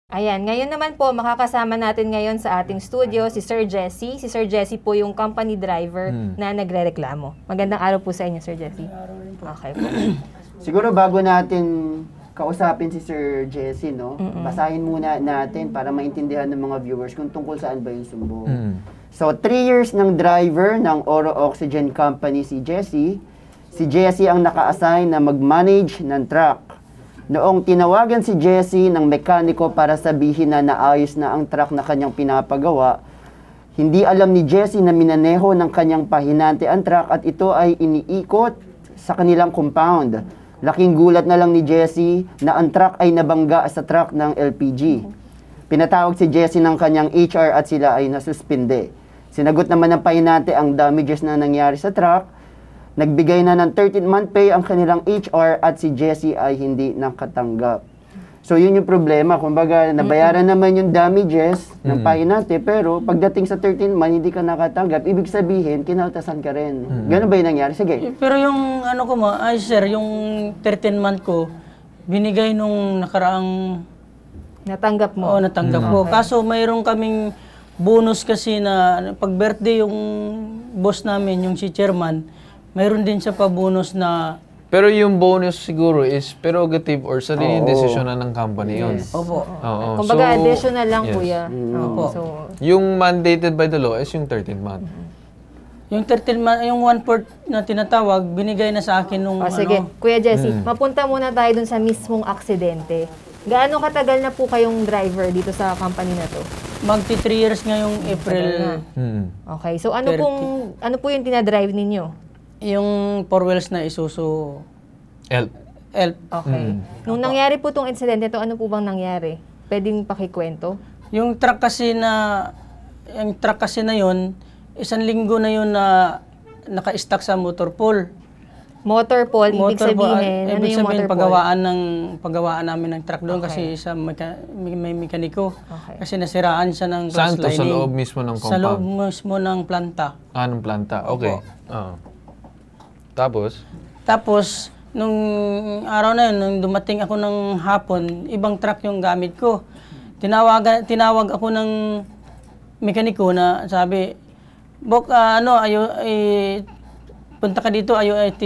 Ayan, ngayon naman po, makakasama natin ngayon sa ating studio si Sir Jesse. Si Sir Jesse po yung company driver na nagrereklamo. Magandang araw po sa inyo, Sir Jesse. Okay po. Siguro bago natin kausapin si Sir Jesse, no? Basahin muna natin para maintindihan ng mga viewers kung tungkol saan ba yung sumbong. So, 3 years ng driver ng Oro Oxygen Company si Jesse. Si Jesse ang naka-assign na mag-manage ng truck. Noong tinawagan si Jesse ng mekaniko para sabihin na naayos na ang truck na kanyang pinapagawa, hindi alam ni Jesse na minaneho ng kanyang pahinante ang truck at ito ay iniikot sa kanilang compound. Laking gulat na lang ni Jesse na ang truck ay nabangga sa truck ng LPG. Pinatawag si Jesse ng kanyang HR at sila ay nasuspinde. Sinagot naman ng pahinante ang damages na nangyari sa truck. Nagbigay na ng 13-month pay ang kanilang HR at si Jessie ay hindi nakatanggap. So yun yung problema. Kumbaga, nabayaran naman yung damages ng pahinante, pero pagdating sa 13 month, hindi ka nakatanggap. Ibig sabihin, kinautasan ka rin. Ganun ba yung nangyari? Sige. Pero yung ano ko sir, yung 13 month ko, binigay nung nakaraang... Natanggap mo? Oo, natanggap ko. Kaso mayroon kaming bonus kasi na pag birthday yung boss namin, yung si chairman, mayroon din siya pa bonus na... Pero yung bonus siguro is prerogative or sarili desisyon na ng company yun. Opo. Oo. Kumbaga, So, additional lang, yes. kuya. Opo. So, Yung mandated by the law is yung 13th month. Yung 13 month, yung 1/4 na tinatawag, binigay na sa akin nung sige. Kuya Jessie, mapunta muna tayo dun sa mismong aksidente. Gaano katagal na po kayong driver dito sa company na to? Magti 3 years ngayong April. Okay. So, ano po yung tinadrive ninyo? Yung 4 wheels na Isuzu Elf. Okay. Nung nangyari po itong incident ito, ano po bang nangyari? Pwedeng pakikwento? Yung truck kasi na yun, 1 linggo na yun na naka-stack sa motor pool. Motor pool, ibig sabihin, ano yung motor pool? Paggawaan namin ng truck doon kasi may mekaniko. Okay. Kasi nasiraan siya ng cross Saan to? lining. Sa loob mismo ng compound? Sa loob mismo ng planta. Anong planta? Okay. Tapos, nung araw na yun, nung dumating ako ng hapon, ibang truck yung gamit ko. Tinawag ako ng mekaniko na sabi, Bok, punta ka dito,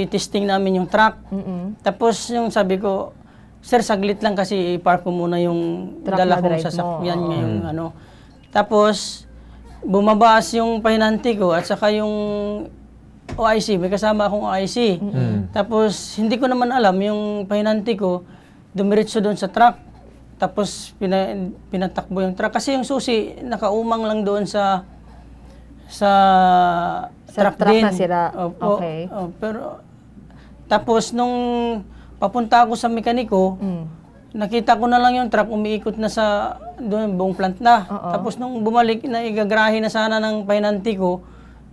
testing namin yung truck. Tapos yung sabi ko, sir, saglit lang kasi i-park ko muna yung Truck dala na kong drive sasakyan mo. ngayong Tapos, bumabas yung pahinanti ko at saka yung OIC, may kasama akong OIC. Tapos, hindi ko naman alam, yung pahinanti ko, dumiretso doon sa truck. Tapos, pinatakbo yung truck. Kasi yung susi, nakaumang lang doon sa truck din. Na sira. Okay. Pero, tapos, nung papunta ako sa mekaniko, nakita ko na lang yung truck, umiikot na sa doon, buong plant na. Tapos, nung bumalik, na igagrahe na sana ng pahinanti ko,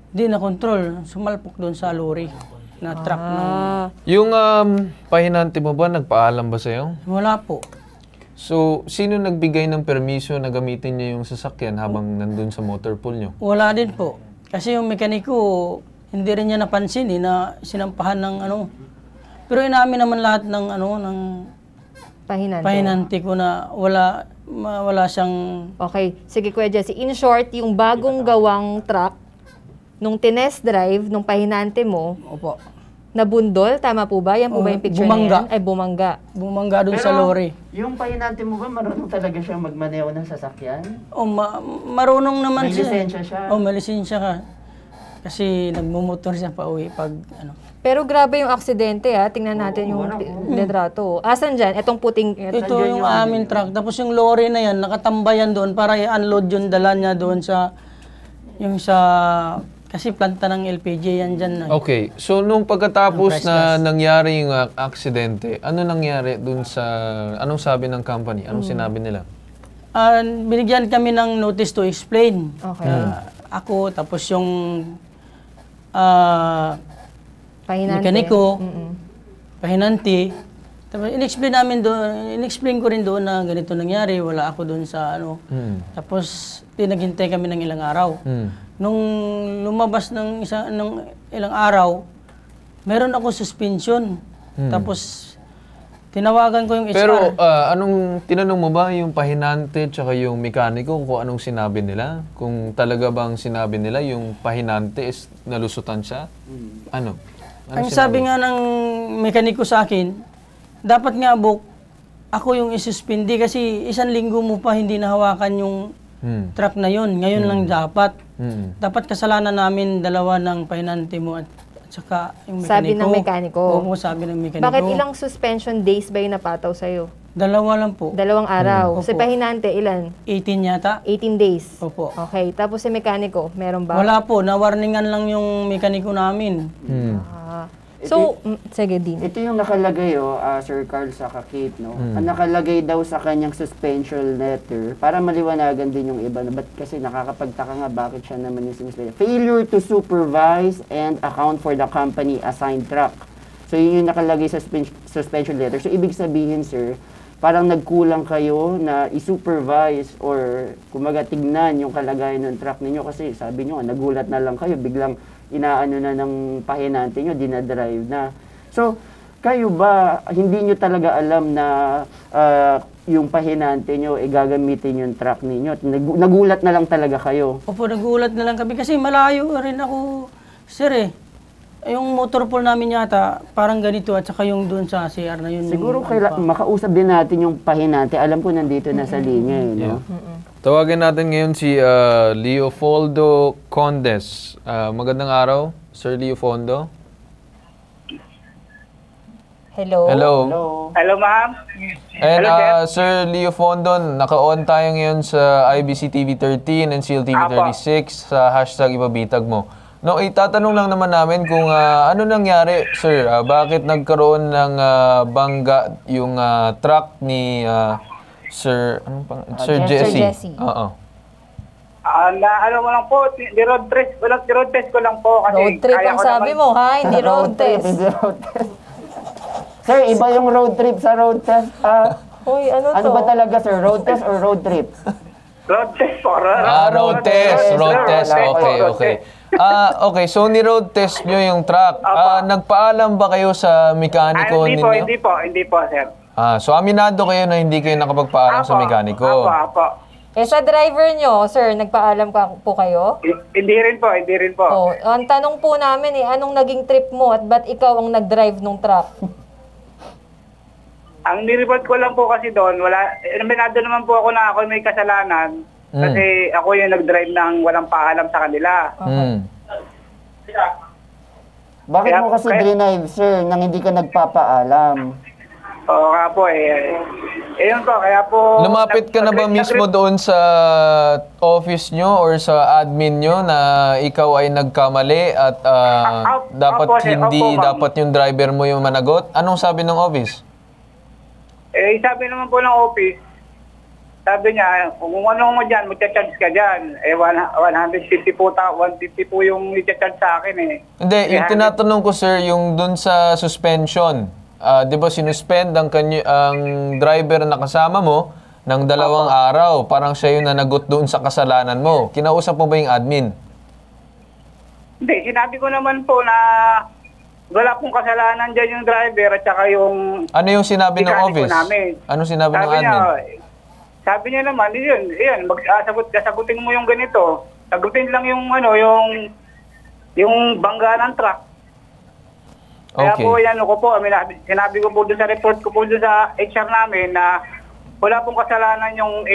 di na control, sumalpok doon sa lorry na truck. Yung pahinante mo ba, nagpaalam ba sa'yo? Wala po. So, sino nagbigay ng permiso na gamitin niya yung sasakyan habang nandun sa motor pool niyo? Wala din po. Kasi yung mekaniko, hindi rin niya napansin na sinampahan ng Pero inamin naman lahat ng ng pahinante ko na wala siyang... Okay. Sige, Kuya Jessie. In short, yung bagong gawang truck, nung tinest drive, nung pahinante mo, Opo. nabundol, tama po ba? Yan po ba yung picture bumangga. na yan? Ay, bumangga. Bumangga doon sa lorry. Yung pahinante mo ba, marunong talaga siyang magmaneho ng sasakyan? Marunong naman May siya. lisensya siya? May lisensya ka. Kasi nagmumotor siya pa uwi pag Pero grabe yung aksidente Tingnan natin yung litrato. Asan dyan? Etong puting... Ito yung aming truck. Tapos yung lorry na yan, nakatambayan doon para i-unload yung dala niya doon sa... Kasi planta ng LPG yan dyan. Okay. So, nung pagkatapos na nangyari yung aksidente, ano nangyari dun sa... Anong sabi ng company? Anong sinabi nila? Binigyan kami ng notice to explain. Okay. Ako, tapos yung Pahinante. mekaniko, pahinanti. Tapos in-explain ko rin doon na ganito nangyari, wala ako doon sa Tapos naghintay kami ng ilang araw. Nung lumabas ng ilang araw, meron ako suspension. Tapos tinawagan ko yung HR. Pero tinanong mo ba yung pahinante tsaka yung mekaniko kung anong sinabi nila? Kung talaga bang sinabi nila yung pahinante is nalusutan siya? Ano Ang sabi nga ng mekaniko sa akin, dapat nga ako yung isuspindi kasi 1 linggo mo pa hindi nahawakan yung truck na yun. Ngayon lang dapat. Dapat kasalanan namin dalawa ng pahinante mo at saka yung mekaniko. Sabi ng mekaniko? Oo, sabi ng mekaniko. Bakit ilang suspension days ba yung napataw sa'yo? 2 lang po. 2 araw. Opo. Sa pahinante, ilan? 18 yata. 18 days? Opo. Okay. Tapos sa mekaniko, meron ba? Wala po. Nawarningan lang yung mekaniko namin. So, sige din. Ito yung nakalagay, Sir Carl sa Kate, no? Ang nakalagay daw sa kanyang suspension letter, para maliwanagan din yung iba, ba't kasi nakakapagtaka nga bakit siya naman yung sinusunod. Failure to supervise and account for the company assigned truck. So, yun yung nakalagay sa suspension letter. So, ibig sabihin, sir, parang nagkulang kayo na i-supervise or kumaga tignan yung kalagayan ng truck ninyo kasi sabi nyo, nagulat na lang kayo, biglang inaano na ng pahinante nyo, dinadrive na. So, kayo ba, hindi nyo talaga alam na yung pahinante nyo, gagamitin yung truck ninyo? Nagulat na lang talaga kayo? Opo, nagulat na lang kami kasi malayo rin ako, sir eh. Yung motor pool namin yata, parang ganito at saka yung doon sa CR na yun. Siguro makausap din natin yung pahinante. Alam ko nandito na sa linya eh, no? Tawagin natin ngayon si Leopoldo Condes. Magandang araw, Sir Leopoldo. Hello. Hello. Hello, ma'am. And Sir Leopoldo, naka-on tayo ngayon sa IBC TV 13 and CL TV 36 sa hashtag ipabitag mo. No, itatanong lang naman namin kung ano nangyari, sir. Bakit nagkaroon ng bangga yung truck ni Sir Jesse? Oo. Ano mo lang po, road test ko lang po. Kasi road trip ang sabi mo, ha? Hindi road test. Sir, iba yung road trip sa road test. Uy, ano to? Ano ba talaga, sir? Road test or road trip? Road test po. Road test. Road test. Okay. Okay, so ni-road test nyo yung truck. Nagpaalam ba kayo sa mekaniko ninyo? Hindi po, sir. So aminado kayo na hindi kayo nakapagpaalam sa mekaniko? Apo. Sa driver nyo, sir, nagpaalam po kayo? Hindi rin po. Ang tanong po namin anong naging trip mo at ba't ikaw ang nag-drive nung truck? Ang nireport ko lang po kasi doon, aminado naman po ako na ako may kasalanan. Kasi ako yung nag-drive ng walang paalam sa kanila. Bakit mo kasi drive, sir, nang hindi ka nagpapaalam? Oo nga po yun po, kaya po... Lumapit ka na ba mismo doon sa office nyo or sa admin nyo na ikaw ay nagkamali at dapat dapat yung driver mo yung managot? Anong sabi ng office? Sabi naman po ng office, sabi niya, kung ano mo dyan, magcha-charge ka dyan. 150 po yung i-charge sa akin eh. Hindi, yung tinatanong ko sir, yung dun sa suspension. Di ba sinuspend ang driver na kasama mo ng 2 araw? Parang siya yung nanagot doon sa kasalanan mo. Kinausap mo ba yung admin? Hindi, sinabi ko naman po na wala pong kasalanan dyan yung driver at saka yung... Ano yung sinabi ng office? Ano sinabi ng admin? Sabi niya naman, yun, sagutin mo yung ganito. Sagutin lang yung bangga ng truck. Kaya po, sinabi ko po doon sa report ko po doon sa HR namin na wala pong kasalanan yung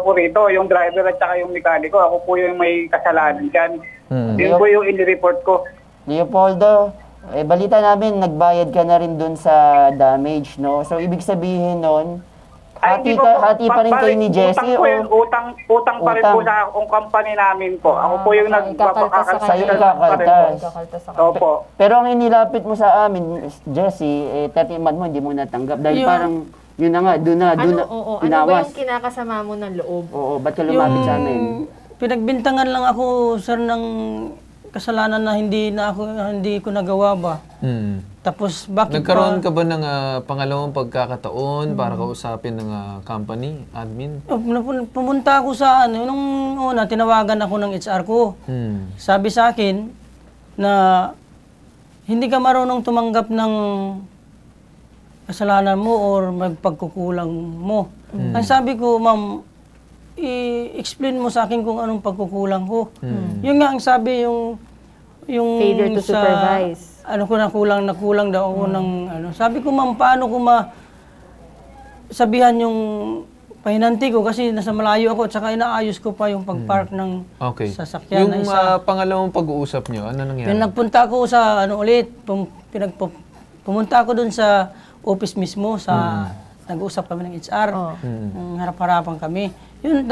po rito, yung driver at saka yung mekaniko. Ako po yung may kasalanan dyan. Yun po yung in-report ko. Leopoldo, balita namin, nagbayad ka na rin dun sa damage, no? So, ibig sabihin nun, hati pa rin kayo ni Jessie? Utang pa rin po sa company namin po. Ako po yung nagpapakaltas sa Opo. Pero ang inilapit mo sa amin, Jessie, 30 month mo, hindi mo natanggap. Dahil parang, yun na nga, doon na, ano ba yung kinakasama mo ng loob? Oo, ba't ka lumapit sa amin? Pinagbintangan lang ako, sir, ng kasalanan na hindi ko nagawa ba. Tapos bakit nagkaroon ka ba ng pangalawang pagkakataon para kausapin ng company, admin? Pumunta ako sa nung una, tinawagan ako ng HR ko. Sabi sa akin na hindi ka marunong tumanggap ng kasalanan mo or magpagkukulang mo. Ang sabi ko, ma'am, i-explain mo sa akin kung anong pagkukulang ko. Yun nga ang sabi yung failure to supervise. Nakulang daw ako ng Sabi ko, ma'am, paano ko sabihan yung pahinanti ko kasi nasa malayo ako at saka inaayos ko pa yung pag-park ng sasakyan. Yung pangalawang pag-uusap nyo, ano nangyari? Nagpunta ako sa pumunta ako dun sa office mismo nag-uusap kami ng HR. Harap-harapan kami. Yun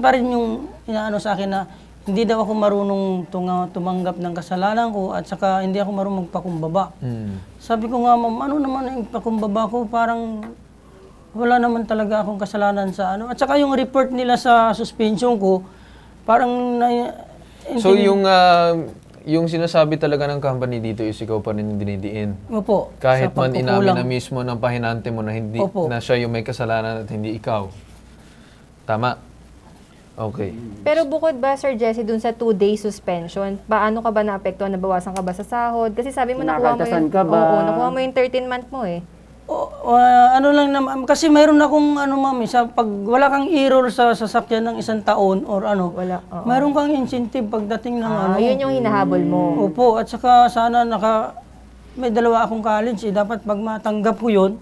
pa rin yung inaano sa akin na hindi daw ako marunong tumanggap ng kasalanan ko at saka hindi ako marunong magpakumbaba. Sabi ko nga, ma'am, ano naman yung pakumbaba ko? Parang wala naman talaga akong kasalanan sa ano. At saka yung report nila sa suspension ko, parang So yung sinasabi talaga ng company dito is ikaw pa rin yung dinidiin. Opo. Kahit man inamin na mismo ng pahinante mo na hindi Opo. na siya yung may kasalanan at hindi ikaw. Tama? Okay. Pero bukod ba, Sir Jesse, dun sa 2-day suspension, paano ka ba naapektuhan? Nabawasan ka ba sa sahod? Kasi sabi mo nakuha mo Nakaltasan ka ba? Oo, nakuha mo yung 13-month mo eh. Ano lang naman, kasi mayroon akong ano ma'am, pag wala kang error sa sasakyan ng 1 taon or ano, Wala, oo. mayroon kang incentive pagdating ng ano. Yun yung hinahabol mo. Opo, at saka sana may 2 akong college, dapat pag matanggap ko yun,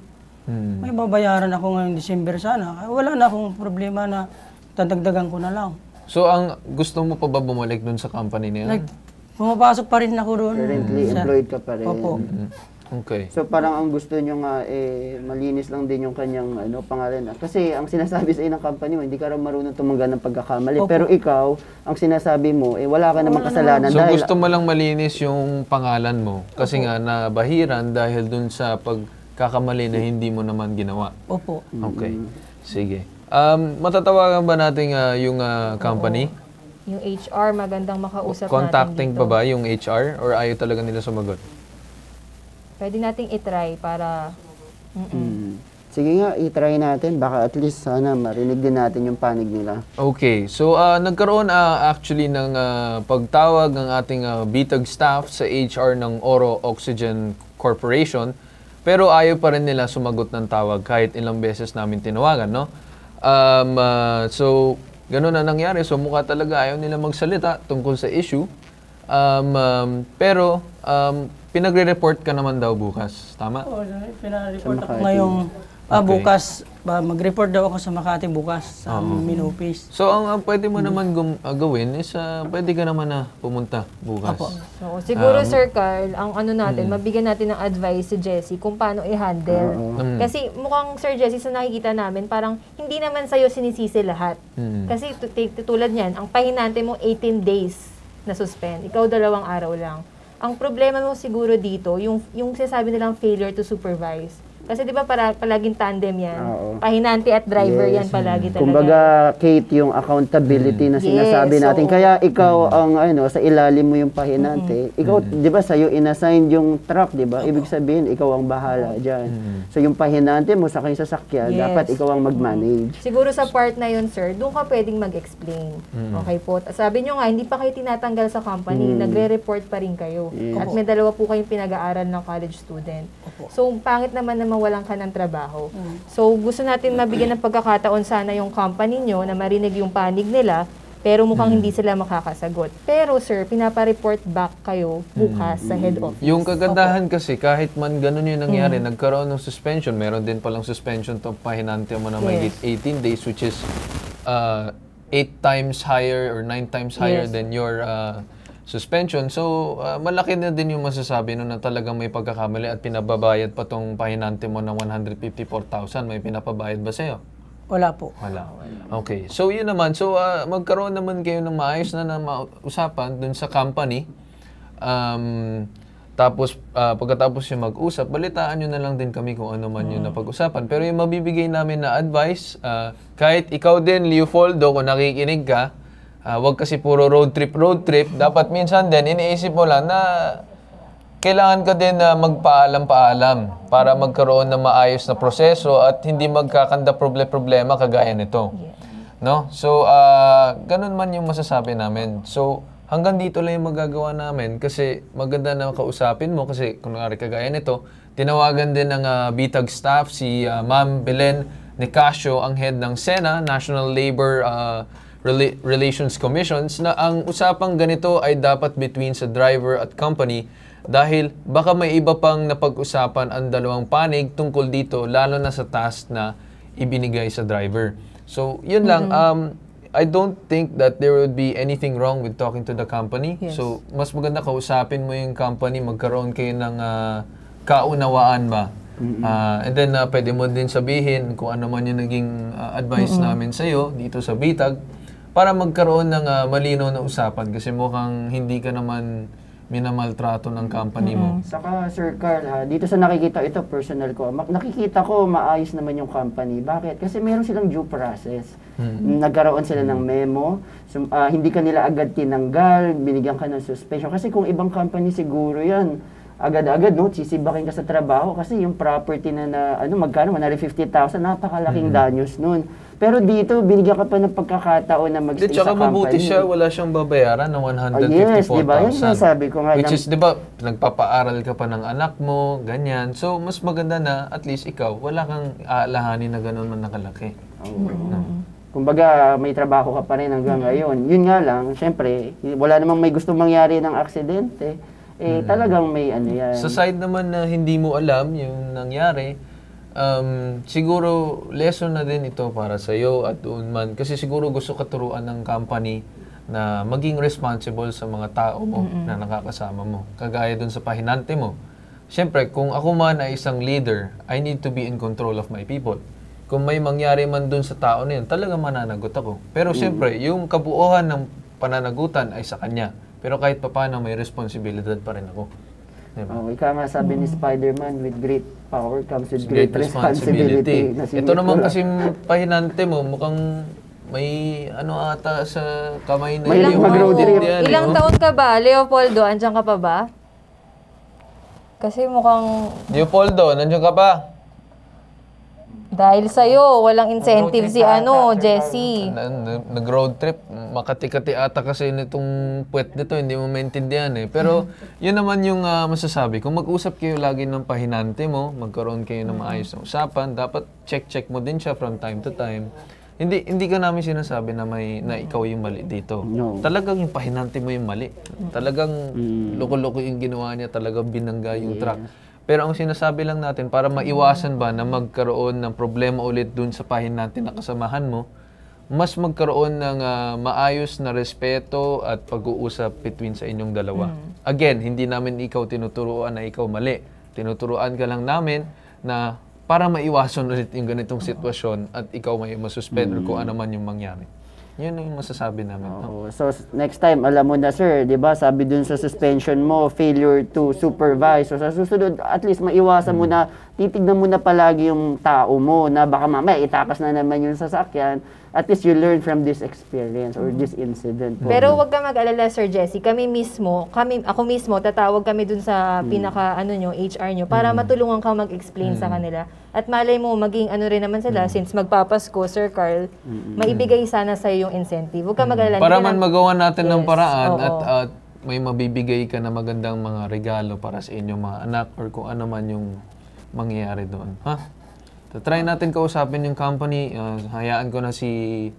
may babayaran ako ngayong December sana. Wala na akong problema na dadagdagan ko na lang. So ang gusto mo pa ba bumalik dun sa company niya? Like, pumapasok pa rin ako doon. Currently employed ka pa rin. Opo. Okay. So parang ang gusto nyo nga, malinis lang din yung kanyang pangalan. Kasi ang sinasabi sa ng company mo, hindi ka raw marunong tumangga ng pagkakamali. Opo. Pero ikaw, ang sinasabi mo, wala ka namang kasalanan. So dahil, gusto mo lang malinis yung pangalan mo kasi nga nabahiran dahil dun sa pagkakamali na hindi mo naman ginawa. Opo. Okay. Sige. Matatawagan ba natin yung company? Yung HR, magandang makausap Contacting natin dito. pa ba yung HR or ayaw talaga nila sumagot? Pwede nating itry para... Sige nga, itry natin. Baka at least sana marinig din natin yung panig nila. Okay. So, nagkaroon actually ng pagtawag ng ating BITAG staff sa HR ng Oro Oxygen Corporation. Pero ayaw pa rin nila sumagot ng tawag kahit ilang beses namin tinawagan, no? So, ganun na nangyari. So, mukha talaga ayaw nila magsalita tungkol sa issue. Pero, pinagre-report ka naman daw bukas. Tama? Oo, pinareport ako ngayong bukas. Mag-report daw ako sa Makati bukas sa main office. So, ang pwede mo naman gawin is pwede ka naman na pumunta bukas. Apo. So, siguro, Sir Carl, ang ano natin, mabigyan natin ng advice si Jessie kung paano i-handle. Kasi mukhang, Sir Jessie, sa nakikita namin, parang hindi naman sa'yo sinisisi lahat. Kasi tulad niyan, ang pahinante mo 18 days na suspend. Ikaw 2 araw lang. Ang problema mo siguro dito, yung sinasabi nilang failure to supervise. Kasi di ba palaging tandem yan? Pahinante at driver yan palagi talaga. Kumbaga, Kate, yung accountability na sinasabi natin. Kaya ikaw ang sa ilalim mo yung pahinante. Ikaw, di ba, sa'yo inassign yung truck, di ba? Ibig sabihin, ikaw ang bahala dyan. So yung pahinante mo sa kanyang sasakyan, dapat ikaw ang mag-manage. Siguro sa part na yun, sir, doon ka pwedeng mag-explain. Okay po. Sabi nyo nga, hindi pa kayo tinatanggal sa company, nagre-report pa rin kayo. At may 2 po kayong pinag-aaral ng college student. So, pangit naman na mawalan ka ng trabaho. So, gusto natin mabigyan ng pagkakataon sana yung company nyo na marinig yung panig nila, pero mukhang hindi sila makakasagot. Pero, sir, pinapa-report back kayo bukas sa head office. Yung kagandahan kasi, kahit man ganun yung nangyari, nagkaroon ng suspension, meron din palang suspension to pahinante mo na may 18 days, which is 8 times higher or 9 times higher than your suspension. So, malaki na din yung masasabi no, na talagang may pagkakamali at pinababayad pa tong pahinante mo ng 154,000. May pinapabayad ba sa'yo? Wala po. Wala. Okay. So, yun naman. So, magkaroon naman kayo ng maayos na usapan dun sa company. Tapos, pagkatapos yung mag-usap, balitaan nyo na lang din kami kung ano man yung napag-usapan. Pero yung mabibigay namin na advice, kahit ikaw din, Leopoldo, kung nakikinig ka, wag kasi puro road trip. Dapat minsan din, iniisip mo lang na kailangan ka din na magpaalam-paalam para magkaroon ng maayos na proseso at hindi magkakanda problema kagaya nito. No? So, ganun man yung masasabi namin. So, hanggang dito lang yung magagawa namin kasi maganda na kausapin mo kasi kung kagaya nito, tinawagan din ng BITAG staff si Ma'am Belen Nicasio, ang head ng SENA, National Labor Relations Commissions, na ang usapang ganito ay dapat between sa driver at company dahil baka may iba pang napag-usapan ang 2 panig tungkol dito, lalo na sa task na ibinigay sa driver. So, yun lang. I don't think that there would be anything wrong with talking to the company. So, mas maganda kausapin mo yung company, magkaroon kayo ng kaunawaan ba. And then, pwede mo din sabihin kung ano man yung naging advice namin sa'yo dito sa BITAG para magkaroon ng malinaw na usapan kasi mukhang hindi ka naman minamaltrato ng company mo. Saka Sir Carl, dito sa nakikita, ito personal ko, nakikita ko maayos naman yung company. Bakit? Kasi meron silang due process. Nagkaroon sila ng memo, hindi ka nila agad tinanggal, binigyan ka ng suspension. Kasi kung ibang company siguro yan, agad-agad, no, sisibakin ka sa trabaho kasi yung property na magkano, 150,000, napakalaking danyos nun. Pero dito, binigyan ka pa ng pagkakataon na mag-stay sa company. Tsaka mabuti siya, wala siyang babayaran ng 154,000. Yes, diba? Yan yung sabi ko nga. Which is, diba, nagpapaaral ka pa ng anak mo, ganyan. So, mas maganda na, at least ikaw, wala kang aalahanin na gano'n man nakalaki. Kumbaga, may trabaho ka pa rin hanggang ngayon. Yun nga lang, syempre, wala namang may gustong mangyari ng aksidente. Talagang may ano yan. Sa side naman na hindi mo alam yung nangyari, siguro lesson na din ito para sa iyo at doon man kasi siguro gusto ka turuan ng company na maging responsible sa mga tao mo na nakakasama mo. Kagaya doon sa pahinante mo. Siyempre, kung ako man ay isang leader, I need to be in control of my people. Kung may mangyari man doon sa tao na yun, talaga mananagot ako. Pero siyempre, yung kabuuhan ng pananagutan ay sa kanya. Pero kahit papaano, may responsibilidad pa rin ako. Diba? Ika nga sabi ni Spider-Man, with great power comes with great responsibility. Ito naman kasi pahinante mo, mukhang may ata sa kamay na Ilang taon ka ba, Leopoldo? Andiyan ka pa ba? Kasi mukhang... Leopoldo, nandiyan ka pa? Dahil sa'yo, walang incentive si Jessie. Nag-road trip. Makati-kati ata kasi nitong puwet nito, hindi mo maintindihan eh. Pero yun naman yung masasabi. Kung mag-usap kayo lagi ng pahinante mo, magkaroon kayo ng maayos na usapan, dapat check mo din siya from time to time. Hindi ka namin sinasabi na ikaw yung mali dito. No. Talagang yung pahinante mo yung mali. Talagang loko-loko yung ginawa niya, talagang binangga yung truck. Pero ang sinasabi lang natin, para maiwasan ba na magkaroon ng problema ulit dun sa pahinante na kasamahan mo, mas magkaroon ng maayos na respeto at pag-uusap between sa inyong dalawa. Again, hindi namin ikaw tinuturuan na ikaw mali. Tinuturuan ka lang namin na para maiwasan ulit yung ganitong sitwasyon at ikaw may masuspend or kung ano man yung mangyari. Yun yung masasabi namin. No? So, next time, alam mo na sir, di ba, sabi dun sa suspension mo, failure to supervise. So, sa susunod, at least maiwasan mo na, titignan mo na palagi yung tao mo na baka mamaya itakas na naman yung sasakyan. At least you learn from this experience or this incident. Pero wag ka mag-alala, Sir Jessie. Ako mismo, tatawag kami dun sa HR nyo para matulungan ka mag-explain sa kanila. At malay mo, maging rin naman sila, since magpapasko, Sir Carl, maibigay sana sa'yo yung incentive. Huwag ka mag-alala. Para man magawa natin ng paraan at may mabibigay ka na magandang mga regalo para sa inyong mga anak or kung ano man yung mangyayari doon. Try natin kausapin yung company. Hayaan ko na si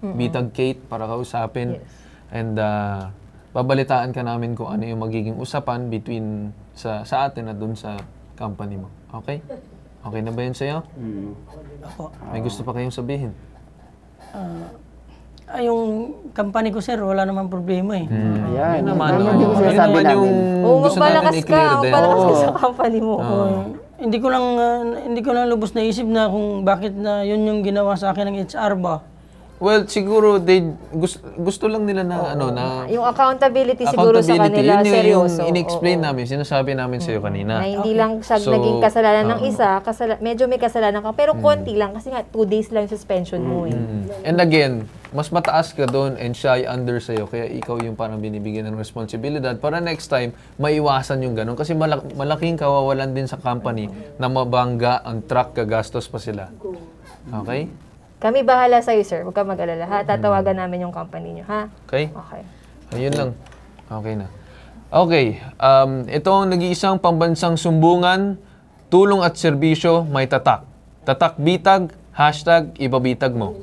Bitag Kate para kausapin. And babalitaan ka namin kung ano yung magiging usapan between sa atin at dun sa company mo. Okay? Okay na ba yun sa'yo? May gusto pa kayong sabihin? Yung company ko, sir, wala naman problema eh. Ayan. Yun naman Oo, gusto natin i-clear din. Magpalakas ka sa company mo. Hindi ko lang lubos na isip na kung bakit na yun yung ginawa sa akin ng HR ba. Well, siguro gusto lang nila na yung accountability siguro sa kanila, seryoso. Yung in-explain namin, sinasabi namin sa iyo kanina. Na hindi lang siya naging kasalanan ng isa, medyo may kasalanan ka, pero konti lang kasi nga 2 days lang suspension mo eh. And again, mas mataas ka doon and siya ay under sa iyo, kaya ikaw yung parang binibigyan ng responsibilidad para next time maiwasan yung ganun kasi malaking kawawalan din sa company na mabangga ang truck, gagastos pa sila. Okay? Kami bahala sa'yo, sir. Huwag ka mag-alala, ha? Tatawagan namin yung company nyo, ha? Okay? Okay. Ayun lang. Okay na. Okay. Ito ang nag-iisang pambansang sumbungan, tulong at serbisyo, may tatak. Tatak Bitag, #ibabitag mo.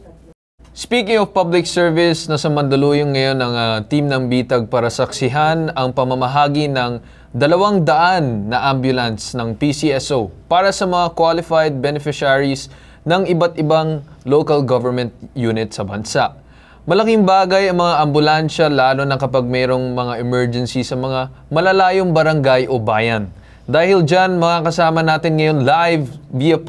Speaking of public service, nasa Mandaluyong ngayon ang team ng Bitag para saksihan ang pamamahagi ng 200 na ambulance ng PCSO para sa mga qualified beneficiaries ng iba't ibang local government unit sa bansa. Malaking bagay ang mga ambulansya lalo na kapag mayroong mga emergency sa mga malalayong barangay o bayan. Dahil dyan, mga kasama natin ngayon live via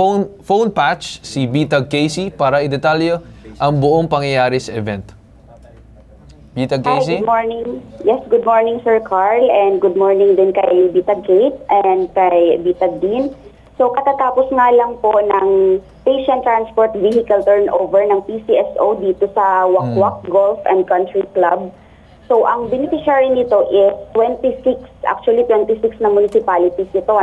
phone patch si Bitag Casey para idetalyo ang buong pangyayari sa event. Bitag Hi, Casey? good morning. Yes, good morning, Sir Carl, and good morning din kay Bitag Kate and kay Bitag Dean. So, katatapos nga lang po ng Patient Transport Vehicle Turnover ng PCSO dito sa Wakwak Golf and Country Club. So, ang beneficiary nito is 26 na municipalities ito,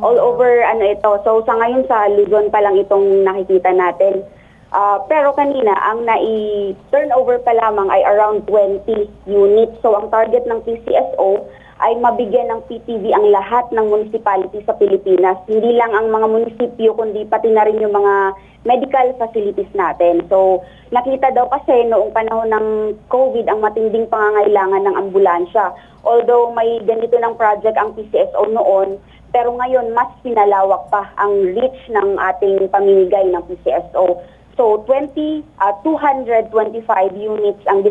all over, ito. So, sa ngayon sa Luzon pa lang itong nakikita natin. Pero kanina, ang nai-turnover pa lamang ay around 20 units. So, ang target ng PCSO ay mabigyan ng PTV ang lahat ng municipality sa Pilipinas. Hindi lang ang mga munisipyo, kundi pati na rin yung mga medical facilities natin. So, nakita daw kasi noong panahon ng COVID ang matinding pangangailangan ng ambulansya. Although may ganito ng project ang PCSO noon, pero ngayon mas pinalawak pa ang reach ng ating pamimigay ng PCSO. So, 225 units ang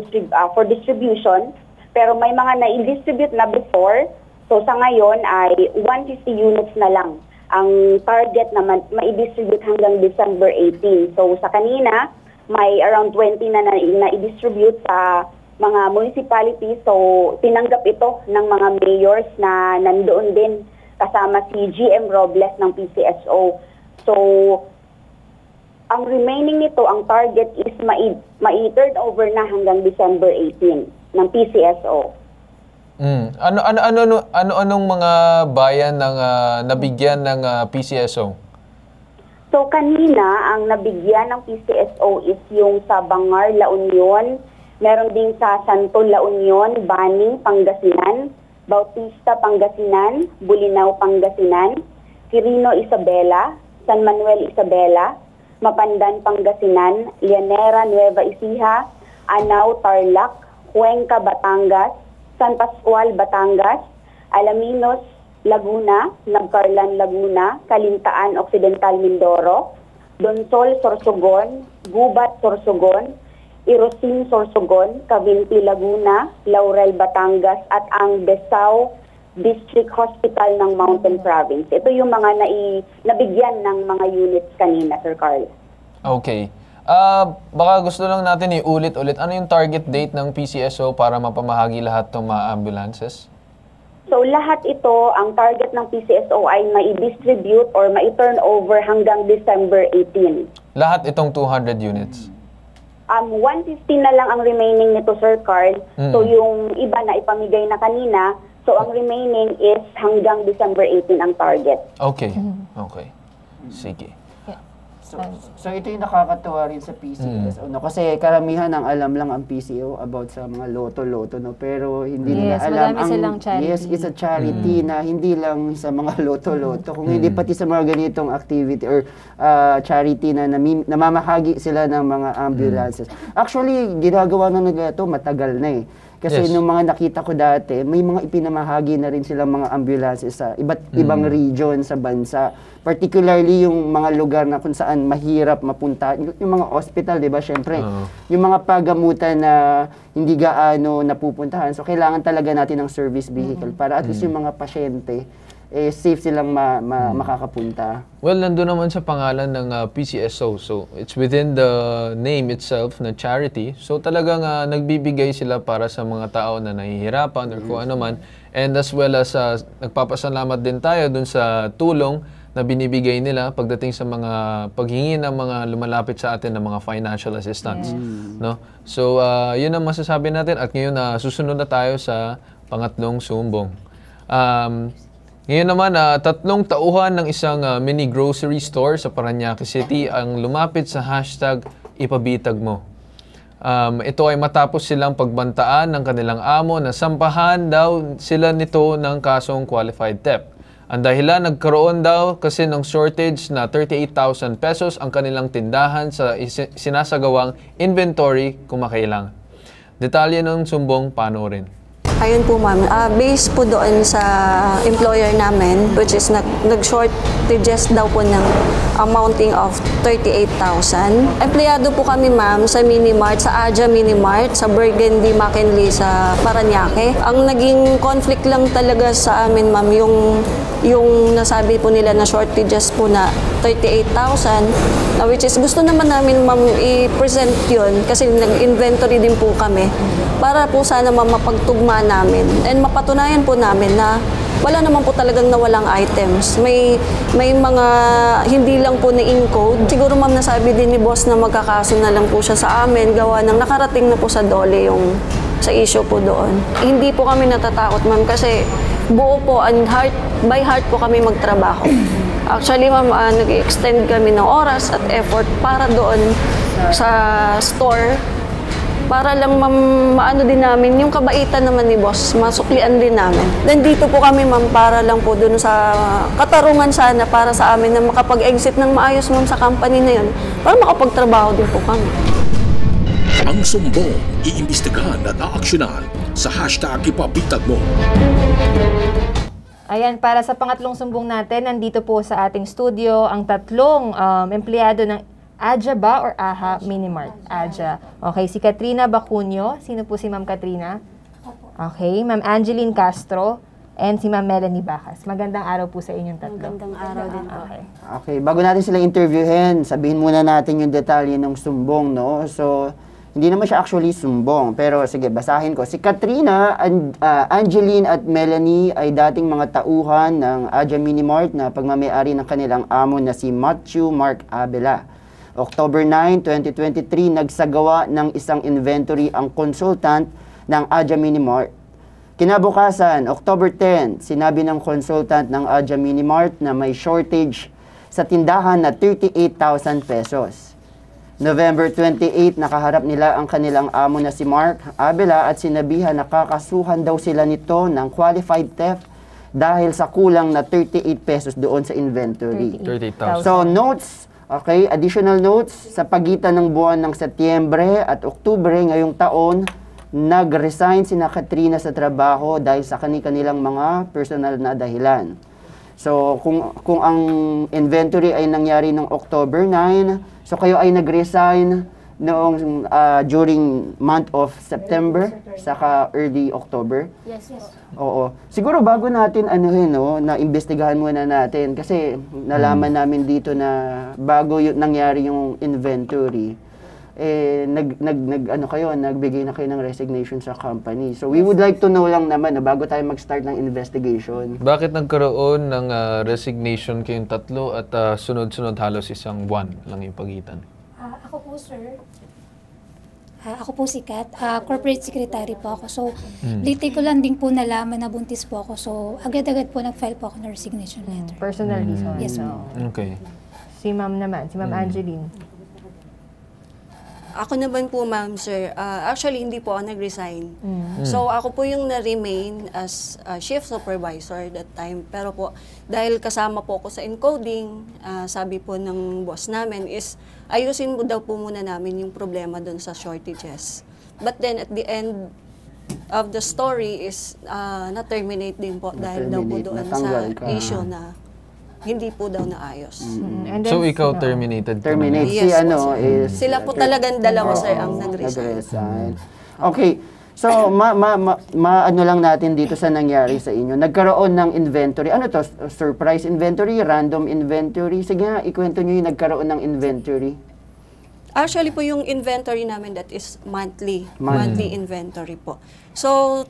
for distribution. Pero may mga na-distribute na before. So sa ngayon ay 150 units na lang ang target na ma-distribute hanggang December 18. So sa kanina, may around 20 na na-distribute sa mga municipalities. So tinanggap ito ng mga mayors na nandoon din kasama si GM Robles ng PCSO. So ang remaining nito, ang target is ma-turn over na hanggang December 18 ng PCSO. Anong mga bayan ng nabigyan ng PCSO? So kanina ang nabigyan ng PCSO is yung sa Bangar, La Union, meron din sa Santo, La Union, Bani, Pangasinan, Bautista, Pangasinan, Bulinaw, Pangasinan, Quirino, Isabela, San Manuel, Isabela, Mapandan, Pangasinan, Llanera, Nueva Ecija, Anao, Tarlac, Cuenca, Batangas, San Pascual, Batangas, Alaminos, Laguna, Nagcarlan, Laguna, Calintaan, Occidental, Mindoro, Donsol, Sorsogon, Gubat, Sorsogon, Irosin, Sorsogon, Cavinti, Laguna, Laurel, Batangas, at ang Besao District Hospital ng Mountain Province. Ito yung mga nabigyan ng mga units kanina, Sir Carl. Okay. Baka gusto lang natin iulit-ulit. Ano yung target date ng PCSO para mapamahagi lahat ng mga ambulances? So lahat ito, ang target ng PCSO ay mai-distribute or mai-turn over hanggang December 18. Lahat itong 200 units? 150 na lang ang remaining nito, Sir Carl. So yung iba na ipamigay na kanina, so ang remaining is hanggang December 18 ang target. Okay. Okay. Sige. So ito yung nakakatuwa rin sa PCSO, kasi karamihan ang alam lang ang PCO about sa mga loto-loto, pero hindi nila alam ang it's a charity na hindi lang sa mga loto-loto, kung hindi pati sa mga ganitong activity or charity na namamahagi sila ng mga ambulances. Actually, ginagawa na nila ito matagal na Kasi nung mga nakita ko dati, may mga ipinamahagi na rin silang mga ambulances sa iba't ibang region sa bansa. Particularly yung mga lugar na kung saan mahirap mapunta. Yung mga hospital, di ba? Siyempre, yung mga pagamutan na hindi gaano napupuntahan. So, kailangan talaga natin ng service vehicle para at least yung mga pasyente, safe silang makakapunta. Well, nandun naman sa pangalan ng PCSO. So, it's within the name itself na charity. So, talagang nagbibigay sila para sa mga tao na nahihirapan or kung ano man. And as well as nagpapasalamat din tayo dun sa tulong na binibigay nila pagdating sa mga paghingi ng mga lumalapit sa atin ng mga financial assistance. No? So, yun ang masasabi natin. At ngayon, susunod na tayo sa pangatlong sumbong. Ngayon naman, 3 tauhan ng isang mini grocery store sa Parañaque City ang lumapit sa hashtag ipabitag mo. Ito ay matapos silang pagbantaan ng kanilang amo na sampahan daw sila nito ng kasong qualified theft. Ang dahilan, nagkaroon daw kasi ng shortage na 38,000 pesos ang kanilang tindahan sa sinasagawang inventory kumakailangan. Detalye ng sumbong panoorin. Ayun po ma'am, based po doon sa employer namin, which is nag-shortages daw po ng amounting of 38,000. Empleyado po kami ma'am sa Minimart, sa Aja Minimart, sa Burgundy McKinley sa Parañaque. Ang naging conflict lang talaga sa amin ma'am, yung nasabi po nila na shortages po na 38,000, which is gusto naman namin ma'am i-present yun kasi nag-inventory din po kami para po sana ma'am mapagtugma namin and mapatunayan po namin na wala naman po talagang nawalang items. May mga hindi lang po na-encode. Siguro ma'am nasabi din ni boss na magkakaso na lang po siya sa amin gawa ng nakarating na po sa DOLE yung sa issue po doon. Hindi po kami natatakot ma'am kasi buo po and by heart po kami magtrabaho. Actually ma'am, nag-extend kami ng oras at effort para doon sa store para lang maano din namin yung kabaitan naman ni boss, masuklian din namin. Nandito po kami ma'am para lang po dun sa katarungan sana para sa amin na makapag-exit ng maayos ma'am sa company na yun para makapagtrabaho din po kami. Ang sumbong, iimbestigahan at aaksyonan sa hashtag ipabitag mo. Ayan, para sa pangatlong sumbong natin, nandito po sa ating studio ang tatlong empleyado ng Aja ba or AHA Minimart? Aja. Okay, si Katrina Bacunio. Sino po si Ma'am Katrina? Okay, Ma'am Angeline Castro and si Ma'am Melanie Bacas. Magandang araw po sa inyong tatlo. Magandang araw din po. Okay, bago natin sila interviewin, sabihin muna natin yung detalye ng sumbong, no? So, hindi naman siya actually sumbong, pero sige, basahin ko. Si Katrina, Angeline at Melanie ay dating mga tauhan ng Aja Minimart na pagmamayari ng kanilang amo na si Matthew Mark Abela. October 9, 2023, nagsagawa ng isang inventory ang consultant ng Aja Minimart. Kinabukasan, October 10, sinabi ng consultant ng Aja Minimart na may shortage sa tindahan na 38,000 pesos. November 28, nakaharap nila ang kanilang amo na si Mark Abela at sinabihan na kakasuhan daw sila nito ng qualified theft dahil sa kulang na 38 pesos doon sa inventory. 38,000. So, notes. Okay, additional notes, sa pagitan ng buwan ng Setyembre at Oktubre ngayong taon, nag-resign sina Katrina sa trabaho dahil sa kanilang mga personal na dahilan. So, kung ang inventory ay nangyari ng October 9, so kayo ay nag-resign noong during month of September, saka early October? Yes. Oo. Siguro bago natin na imbestigahan muna natin kasi nalaman namin dito na bago nangyari yung inventory, nagbigay na kayo ng resignation sa company. So we would like to know lang naman na bago tayo mag-start ng investigation. Bakit nagkaroon ng resignation kayong tatlo at sunod-sunod halos isang buwan lang yung pagitan? Ako po, sir. Ako po si Kat. Corporate secretary po ako. So, lately ko lang din po nalaman na buntis po ako. So, agad-agad po nag-file po ako ng resignation letter. Personal reason. Yes, po. Okay. Si Ma'am naman, si Ma'am Angeline. Ako naman po, ma'am, sir. Actually, hindi po ako nag-resign. So, ako po yung na-remain as shift supervisor that time. Pero po, dahil kasama po ako sa encoding, sabi po ng boss namin is, ayusin mo daw po muna namin yung problema doon sa shortages. But then, at the end of the story is, na-terminate din po dahil daw po doon sa issue na hindi po daw naayos. And then, So, ikaw terminated? Terminate. Yes, Si is... Sila po talagang dalawa, sir, ang nag-resign. Okay. So, ano lang natin dito sa nangyari sa inyo. Nagkaroon ng inventory. Ano to? Surprise inventory? Random inventory? Sige nga, ikwento nyo yung nagkaroon ng inventory. Actually po, yung inventory namin that is monthly. Monthly inventory po. So,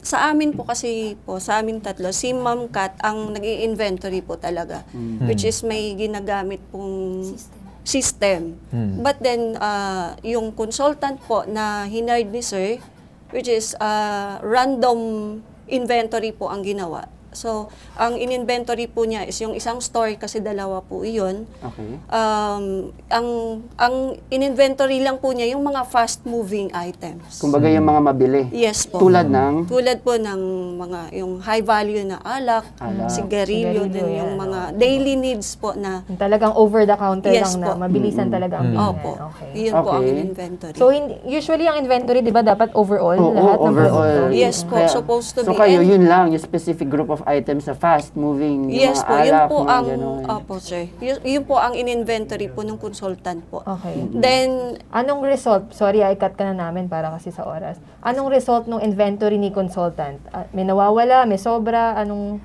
sa amin po kasi po, sa amin tatlo, si Ma'am Kat ang nag-i-inventory po talaga. Which is may ginagamit pong system. But then, yung consultant po na hired ni Sir, which is random inventory po ang ginawa. So, ang in-inventory po niya is yung isang store kasi dalawa po iyon. Okay. Ang in-inventory lang po niya yung mga fast-moving items. Kumbaga yung mga mabili. Yes po. Tulad ng? Tulad po ng mga yung high value na alak, sigarilyo, din yung mga daily needs po na talagang over-the-counter yes lang po. na mabilisan talaga ang bilhin. Opo. Iyon po ang in-inventory. So, usually ang inventory, di ba, dapat overall? Lahat overall. ng yes po, supposed to be. So kayo, yun lang, yung specific group of of items sa fast-moving, yung Yes mga po, yun alak, po mga ang, ganun. opo sir, yun po ang in-inventory po ng consultant po. Okay. Then, Anong result? Sorry, i-cut ka na namin para kasi sa oras. Anong result ng inventory ni consultant? May nawawala, may sobra, anong...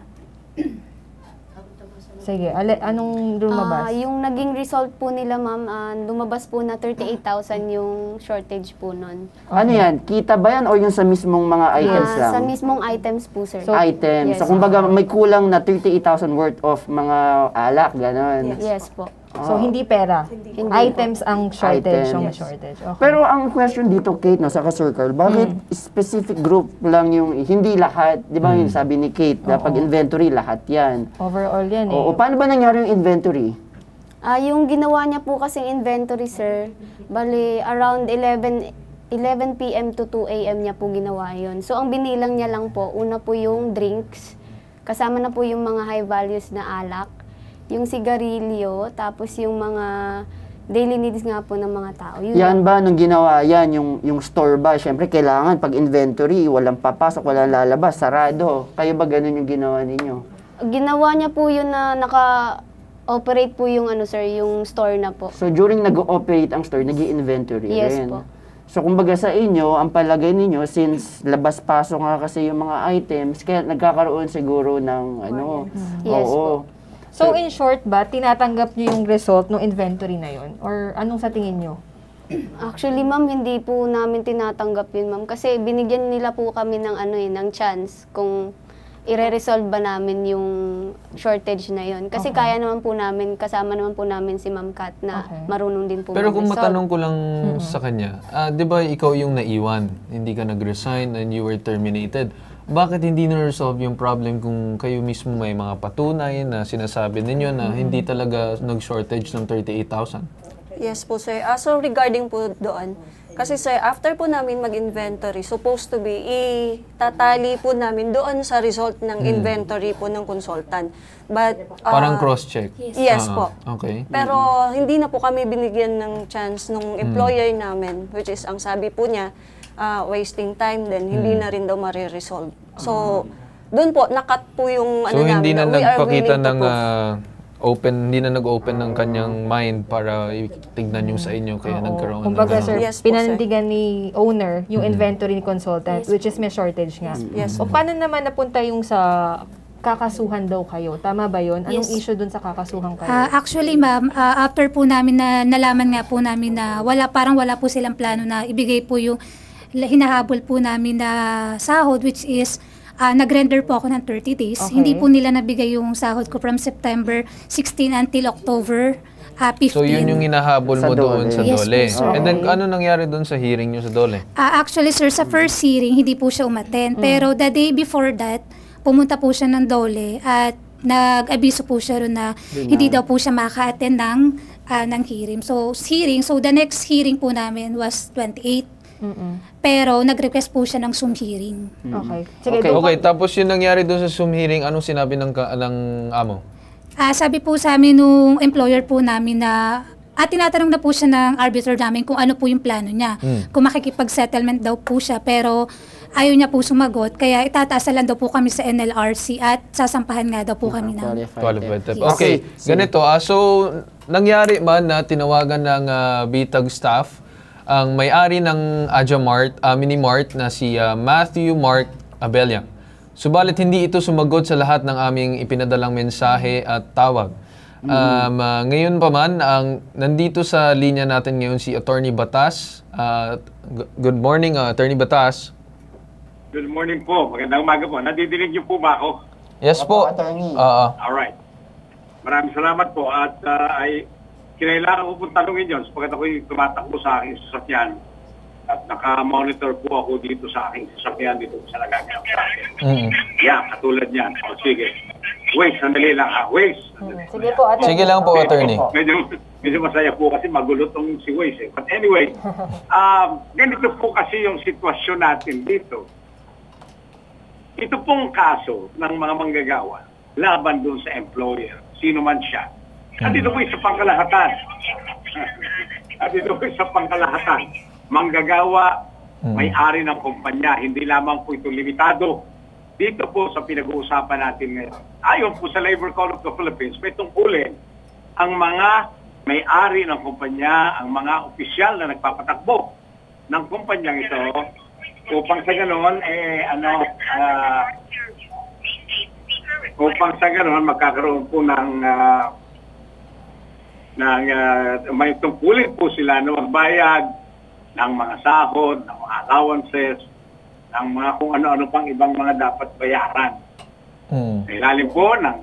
Sige, anong lumabas? Yung naging result po nila, ma'am, lumabas po na 38,000 yung shortage po nun. Ano yan? Kita ba yan o yung sa mismong mga items lang? Sa mismong items po, sir. Items. Yes. So, kumbaga, may kulang na 38,000 worth of mga alak, gano'n. Yes po. So, hindi pera. Items ang shortage. Items. Yung shortage. Okay. Pero ang question dito, Kate, no, saka Circle, bakit specific group lang yung, hindi lahat, di ba yung sabi ni Kate, na pag inventory, lahat yan. Overall yan eh. Oo, paano ba nangyari yung inventory? Yung ginawa niya po kasing inventory, sir, bali around 11 p.m. to 2 a.m. niya po ginawa yun. So, ang binilang niya lang po, una po yung drinks, kasama na po yung mga high values na alak, yung sigarilyo, tapos yung mga daily needs nga po ng mga tao. Yan ba, nung ginawa yan, yung store ba, syempre kailangan pag inventory, walang papasok, walang lalabas, sarado. Kayo ba ganun yung ginawa ninyo? Ginawa niya po yun na naka-operate po yung ano, sir, yung store na po. So during nag-ooperate ang store, nag-i-inventory Yes rin. po. So kumbaga sa inyo, ang palagay ninyo, since labas-pasok nga kasi yung mga items, kaya nagkakaroon siguro ng ano. Yes oo. po. So, in short ba, tinatanggap niyo yung result ng inventory na yun? Or anong sa tingin niyo? Actually, ma'am, hindi po namin tinatanggap yun, ma'am. Kasi binigyan nila po kami ng ano ng chance kung i-resolve ba namin yung shortage na yun. Kasi kaya naman po namin, kasama naman po namin si Ma'am Kat na marunong din po Pero kung mag-resolve. matanong ko lang sa kanya, di ba ikaw yung naiwan, hindi ka nag-resign and you were terminated. Bakit hindi na-resolve yung problem kung kayo mismo may mga patunay na sinasabi ninyo na hindi talaga nag-shortage ng 38,000? yes po sir. So regarding po doon, kasi sir, after po namin mag-inventory, supposed to be, itatali po namin doon sa result ng inventory po ng consultant. But, parang cross-check? Yes po. Okay. Pero hindi na po kami binigyan ng chance nung employer namin, which is ang sabi po niya, wasting time din, hindi na rin daw mariresolve. So, doon po, nakat po yung So, hindi na we are nagpakita willing to ng prove. hindi na nag-open ng kanyang mind para tignan yung sa inyo, kaya nagkaroon Kumbaga, ng sir, Yes po, pinanindigan ni owner yung inventory ni consultant, which is may shortage nga. Yes. O paano naman napunta yung sa kakasuhan daw kayo? Tama ba yun? Anong issue dun sa kakasuhan kayo? Actually, ma'am, after po namin na nalaman nga po namin na parang wala po silang plano na ibigay po yung hinahabol po namin na sahod, which is nag-render po ako ng 30 days. Okay. Hindi po nila nabigay yung sahod ko from September 16 until October 15. So, yun yung hinahabol mo doon sa Yes Dole. po, sir. And then, ano nangyari doon sa hearing nyo sa Dole? Actually, sir, sa first hearing, hindi po siya umattend. Pero the day before that, pumunta po siya ng Dole at nag-abiso po siya ron na hindi daw po siya maka-attend ng hearing. So, the next hearing po namin was 28. Pero nag-request po siya ng Zoom hearing. Okay. Okay, tapos yung nangyari doon sa Zoom hearing, anong sinabi ng amo? Sabi po sa amin nung employer po namin na tinatanong na po siya ng arbiter namin kung ano po yung plano niya. Kung makikipag-settlement daw po siya, pero ayaw niya po sumagot. Kaya itataas lang daw po kami sa NLRC at sasampahan nga daw po kami ng Qualified theft. Yes. Okay, ganito. So, nangyari man na tinawagan ng Bitag staff ang may-ari ng Aja Mart, Mini Mart na si Matthew Mark Abelyang. Subalit hindi ito sumagot sa lahat ng aming ipinadalang mensahe at tawag. Ngayon pa man, nandito sa linya natin ngayon si Attorney Batas. Good morning, Attorney Batas. Good morning po. Magandang umaga po. Nadidinig niyo po ba ako? Yes po. Alright. Maraming salamat po. At kinailangan ko po tanungin yun sapagkat ako'y tumatakbo sa aking sasakyan at naka-monitor po ako dito sa aking sasakyan dito sa nagaganap sa akin. Yeah, katulad niyan. O sige. Waze, sandali lang ha. Waze. Sige po, Attorney. Sige lang po, Attorney. Medyo masaya po kasi magulo tong si Waze eh. But anyway, ganito po kasi yung sitwasyon natin dito. Ito pong kaso ng mga manggagawa laban dun sa employer, sino man siya. At ito po sa pangkalahatan. Manggagawa, may-ari ng kumpanya, hindi lamang po ito limitado dito po sa pinag-uusapan natin ngayon. Ayon po sa Labor Code of the Philippines, may tungkulin ang mga may-ari ng kumpanya, ang mga opisyal na nagpapatakbo ng kumpanyang ito upang sa ganoon, magkakaroon po ng may tungkulin po sila na magbayad ng mga sahod, ng mga allowances, ng mga kung ano-ano pang ibang mga dapat bayaran. Ilalim po ng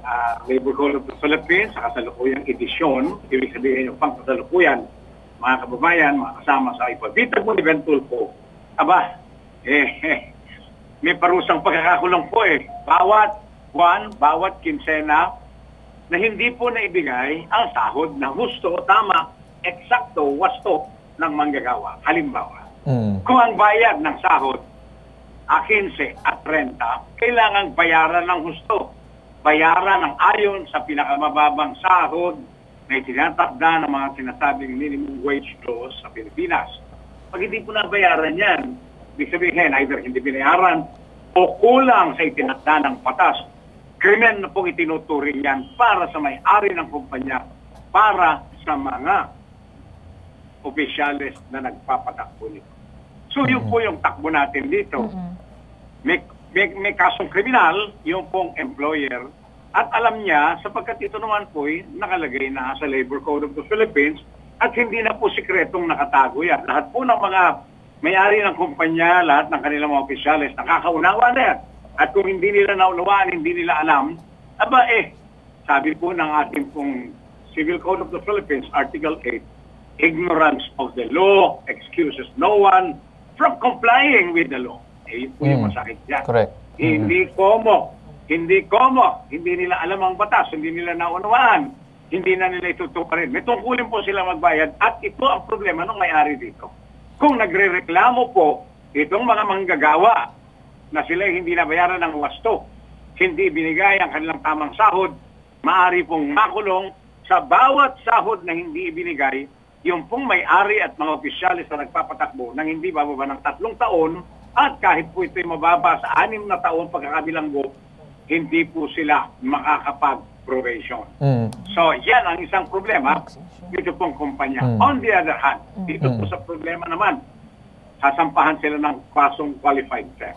Labor Code of the Philippines sa kasalukuyang edisyon, ibig sabihin yung pang kasalukuyan, mga kababayan, mga kasama sa ipabitag mo ni Ben Tulfo, may parusang pagkakakulong po bawat buwan, bawat kinsena na hindi po naibigay ang sahod na husto, tama, eksakto, wasto ng manggagawa. Halimbawa, kung ang bayad ng sahod 15 at 30, kailangan bayaran ng husto. Bayaran ng ayon sa pinakamababang sahod na itinatakda ng mga sinasabing minimum wage laws sa Pilipinas. Pag hindi po nabayaran yan, ibig sabihin, either hindi binayaran o kulang sa itinakda ng batas, krimen na pong itinuturing yan para sa may-ari ng kumpanya, para sa mga opisyalis na nagpapatakbo nito. So yun po yung takbo natin dito. May kasong kriminal, yung pong employer, at alam niya, sapagkat ito naman po nakalagay na sa Labor Code of the Philippines, at hindi na po sikretong nakatago yan. Lahat po ng mga may-ari ng kumpanya, lahat ng kanilang mga opisyalis, nakakaunawa na yan. At kung hindi nila naunawaan, hindi nila alam, sabi po ng ating pong Civil Code of the Philippines, Article 8, ignorance of the law excuses no one from complying with the law. Yun po yung masakit dyan. Correct. Hindi nila alam ang batas, hindi nila naunawaan, hindi na nila itutuparin. May tungkulin po sila magbayad at ito ang problema ng may-ari dito. Kung nagre-reklamo po itong mga manggagawa na sila hindi nabayaran ng wasto, hindi binigay ang kanilang tamang sahod, maaari pong makulong sa bawat sahod na hindi ibinigay yung pong may-ari at mga opisyalis na nagpapatakbo nang hindi bababa ng 3 taon at kahit po ito'y mababa sa 6 na taon pagkakabilanggo, hindi po sila makakapag-probation. So, yan ang isang problema dito pong kumpanya. On the other hand, dito po sa problema naman, sasampahan sila ng kasong qualified theft.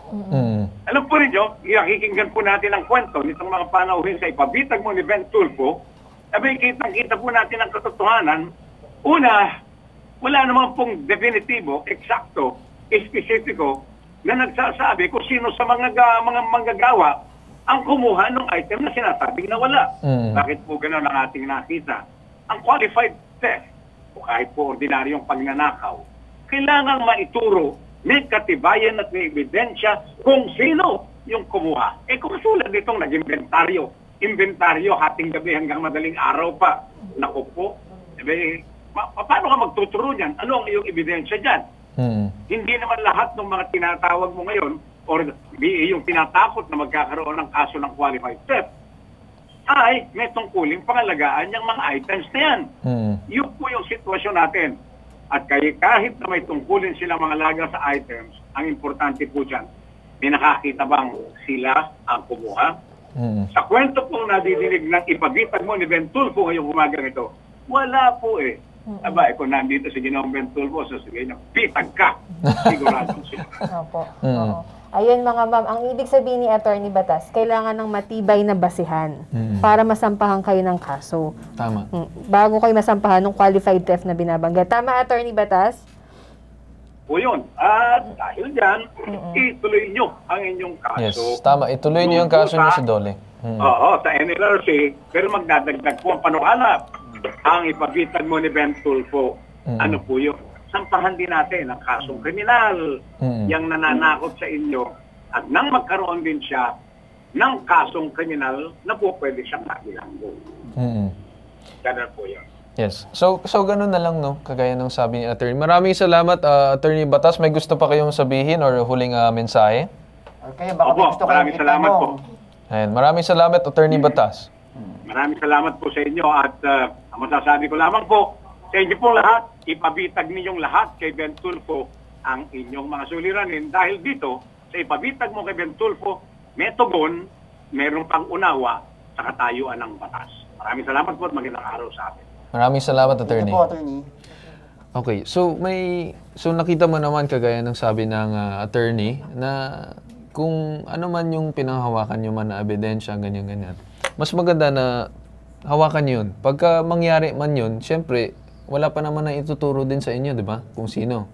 Alam po rin nyo, ikikinggan po natin ang kwento nitong mga panauhin sa ipabitag mo ni Ben Tulfo. Kitang-kita po natin ang katotohanan. Una, wala naman pong definitibo, eksakto, espesipiko na nagsasabi kung sino sa mga manggagawa ang kumuha ng item na sinasabing nawala. Bakit po gano'n ang ating nakita? Ang qualified theft, o kahit po ordinaryong pagnanakaw, kailangang maituro, may katibayan at may ebidensya kung sino yung kumuha. Kung sulat ditong nag-inventaryo, hating gabi hanggang madaling araw pa, naku po, paano ka magtuturo niyan? Ano ang iyong ebidensya dyan? Hindi naman lahat ng mga tinatawag mo ngayon or yung tinatakot na magkakaroon ng kaso ng qualified theft ay may tungkuling pangalagaan yung mga items na yan. Yun po yung sitwasyon natin. At kahit na may tungkulin sila mga laga sa items, ang importante po dyan, may nakakita bang sila ang kumuha? Sa kwento pong nadidinig ng ipabitag mo ni Ben Tulfo ngayong umagang ito, wala po kung nandito si Ginoong Ben Tulfo, sasabihin niya, bitag ka! Sigurado siya. Opo. Ayun mga ma'am, ang ibig sabihin ni Attorney Batas, kailangan ng matibay na basihan para masampahan kayo ng kaso. Tama. Bago kayo masampahan ng qualified theft na binabanggit. Tama, Attorney Batas? O yun. At dahil dyan, ituloy nyo ang inyong kaso. Yes, tama. Ituloy nyo yung kaso nyo sa Dole. Oo, sa NLRC. Pero magdadagdag po ang panukala. Ang ipabitag mo ni Ben Tulfo, ano po yun? Sampahan din natin ang kasong kriminal, yung nananakot sa inyo, at nang magkaroon din siya ng kasong kriminal na po pwede siyang mabilanggo. Ganun po yun. Yes. So ganun na lang, no? Kagaya ng sabi ni Attorney. Maraming salamat, Attorney Batas. May gusto pa kayong sabihin or huling mensahe? Okay, baka may gusto maraming salamat po. Ayan, maraming salamat, Attorney Batas. Maraming salamat po sa inyo at ang masasabi ko lamang po sa inyo po lahat, ipabitag ninyong lahat kay Ben Tulfo ang inyong mga suliranin dahil dito sa ipabitag mo kay Ben Tulfo, may tugon, merong pang-unawa sa katayuan ng batas. Maraming salamat po at magandang araw sa atin. Maraming salamat, Attorney. Ito po, Attorney. Okay, so nakita mo naman kagaya ng sabi ng attorney na kung ano man yung pinanghawakan nyo man na ebidensya, ganyan-ganyan. Mas maganda na hawakan yun. Pagka mangyari man yun, syempre, wala pa naman na ituturo din sa inyo, di ba? Kung sino.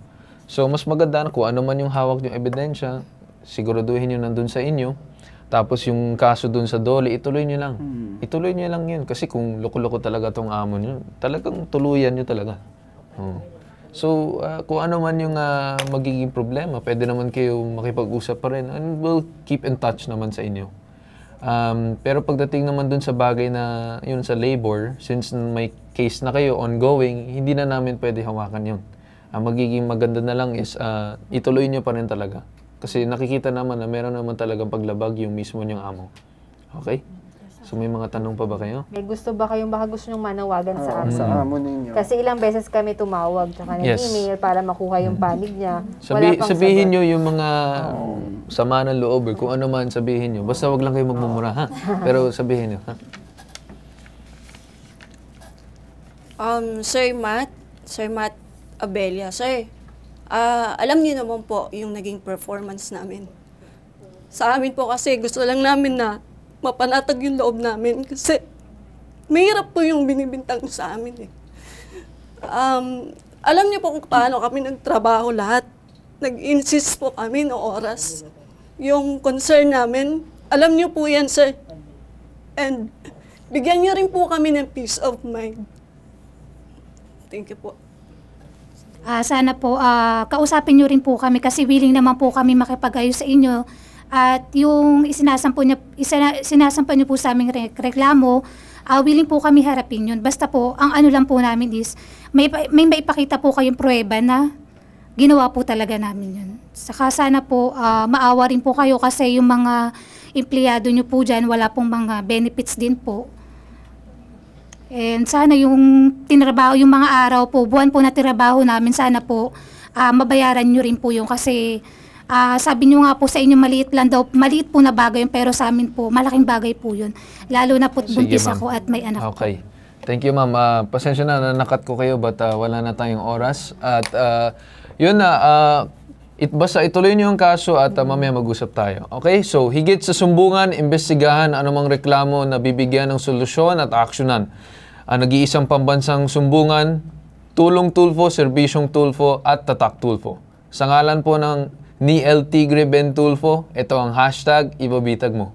So, mas maganda na kung ano man yung hawak yung ebidensya, siguraduhin nyo nandun sa inyo. Tapos yung kaso dun sa DOLE, ituloy nyo lang. Ituloy nyo lang yun. Kasi kung loko-loko talaga tong amo nyo, talagang tuluyan nyo talaga. So, kung ano man yung magiging problema, pwede naman kayo makipag-usap pa rin. And we'll keep in touch naman sa inyo. Pero pagdating naman dun sa bagay na yun sa labor, since may case na kayo ongoing, hindi na namin pwede hawakan yun. Ang magiging maganda na lang is ituloy nyo pa rin talaga. Kasi nakikita naman na meron naman talagang paglabag yung mismo niyong amo. Okay? So may mga tanong pa ba kayo? May gusto ba kayong baka gusto nyong manawagan sa amo? Sa amo ninyo. Kasi ilang beses kami tumawag tsaka nag-email para makuha yung panig niya. Sabihin nyo yung mga sama ng loob or kung ano man sabihin nyo. Basta wag lang kayo magmumura, ha? Pero sabihin nyo, ha? Sir Matt Abella, sir, alam niyo naman po yung naging performance namin. Sa amin po kasi gusto lang namin na mapanatag yung loob namin kasi mahirap po yung binibintang sa amin eh. Alam niyo po kung paano kami nagtrabaho lahat. Nag-insist po kami ng oras. Yung concern namin, alam niyo po yan, sir. And bigyan niyo rin po kami ng peace of mind. Thank you po. Sana po, kausapin nyo rin po kami kasi willing naman po kami makipag-ayos sa inyo. At yung sinasampa nyo po sa aming reklamo, willing po kami harapin yun. Basta po, ang ano lang po namin is, may maipakita po kayong pruweba na ginawa po talaga namin yun. Saka sana po, maawa rin po kayo kasi yung mga empleyado nyo po dyan, wala pong mga benefits din po. And sana yung tinrabaho, yung mga araw po, buwan po na tinatrabaho namin, sana po mabayaran nyo rin po yung kasi sabi nyo nga po sa inyo maliit lang daw, maliit po na bagay yun, pero sa amin po, malaking bagay po yun. Lalo na po buntis ako at may anak okay. Thank you, ma'am. Pasensya na, nakat ko kayo but wala na tayong oras. At yun na, basta ituloy niyo yung kaso at mamaya mag-usap tayo. Okay? So, higit sa sumbungan, imbestigahan anumang reklamo na bibigyan ng solusyon at aksyonan. Nag-iisang pambansang sumbungan, Tulong Tulfo, Serbisyong Tulfo at Tatak Tulfo. Sa ngalan po ng ni El Tigre Ben Tulfo, ito ang hashtag Ibabitag Mo.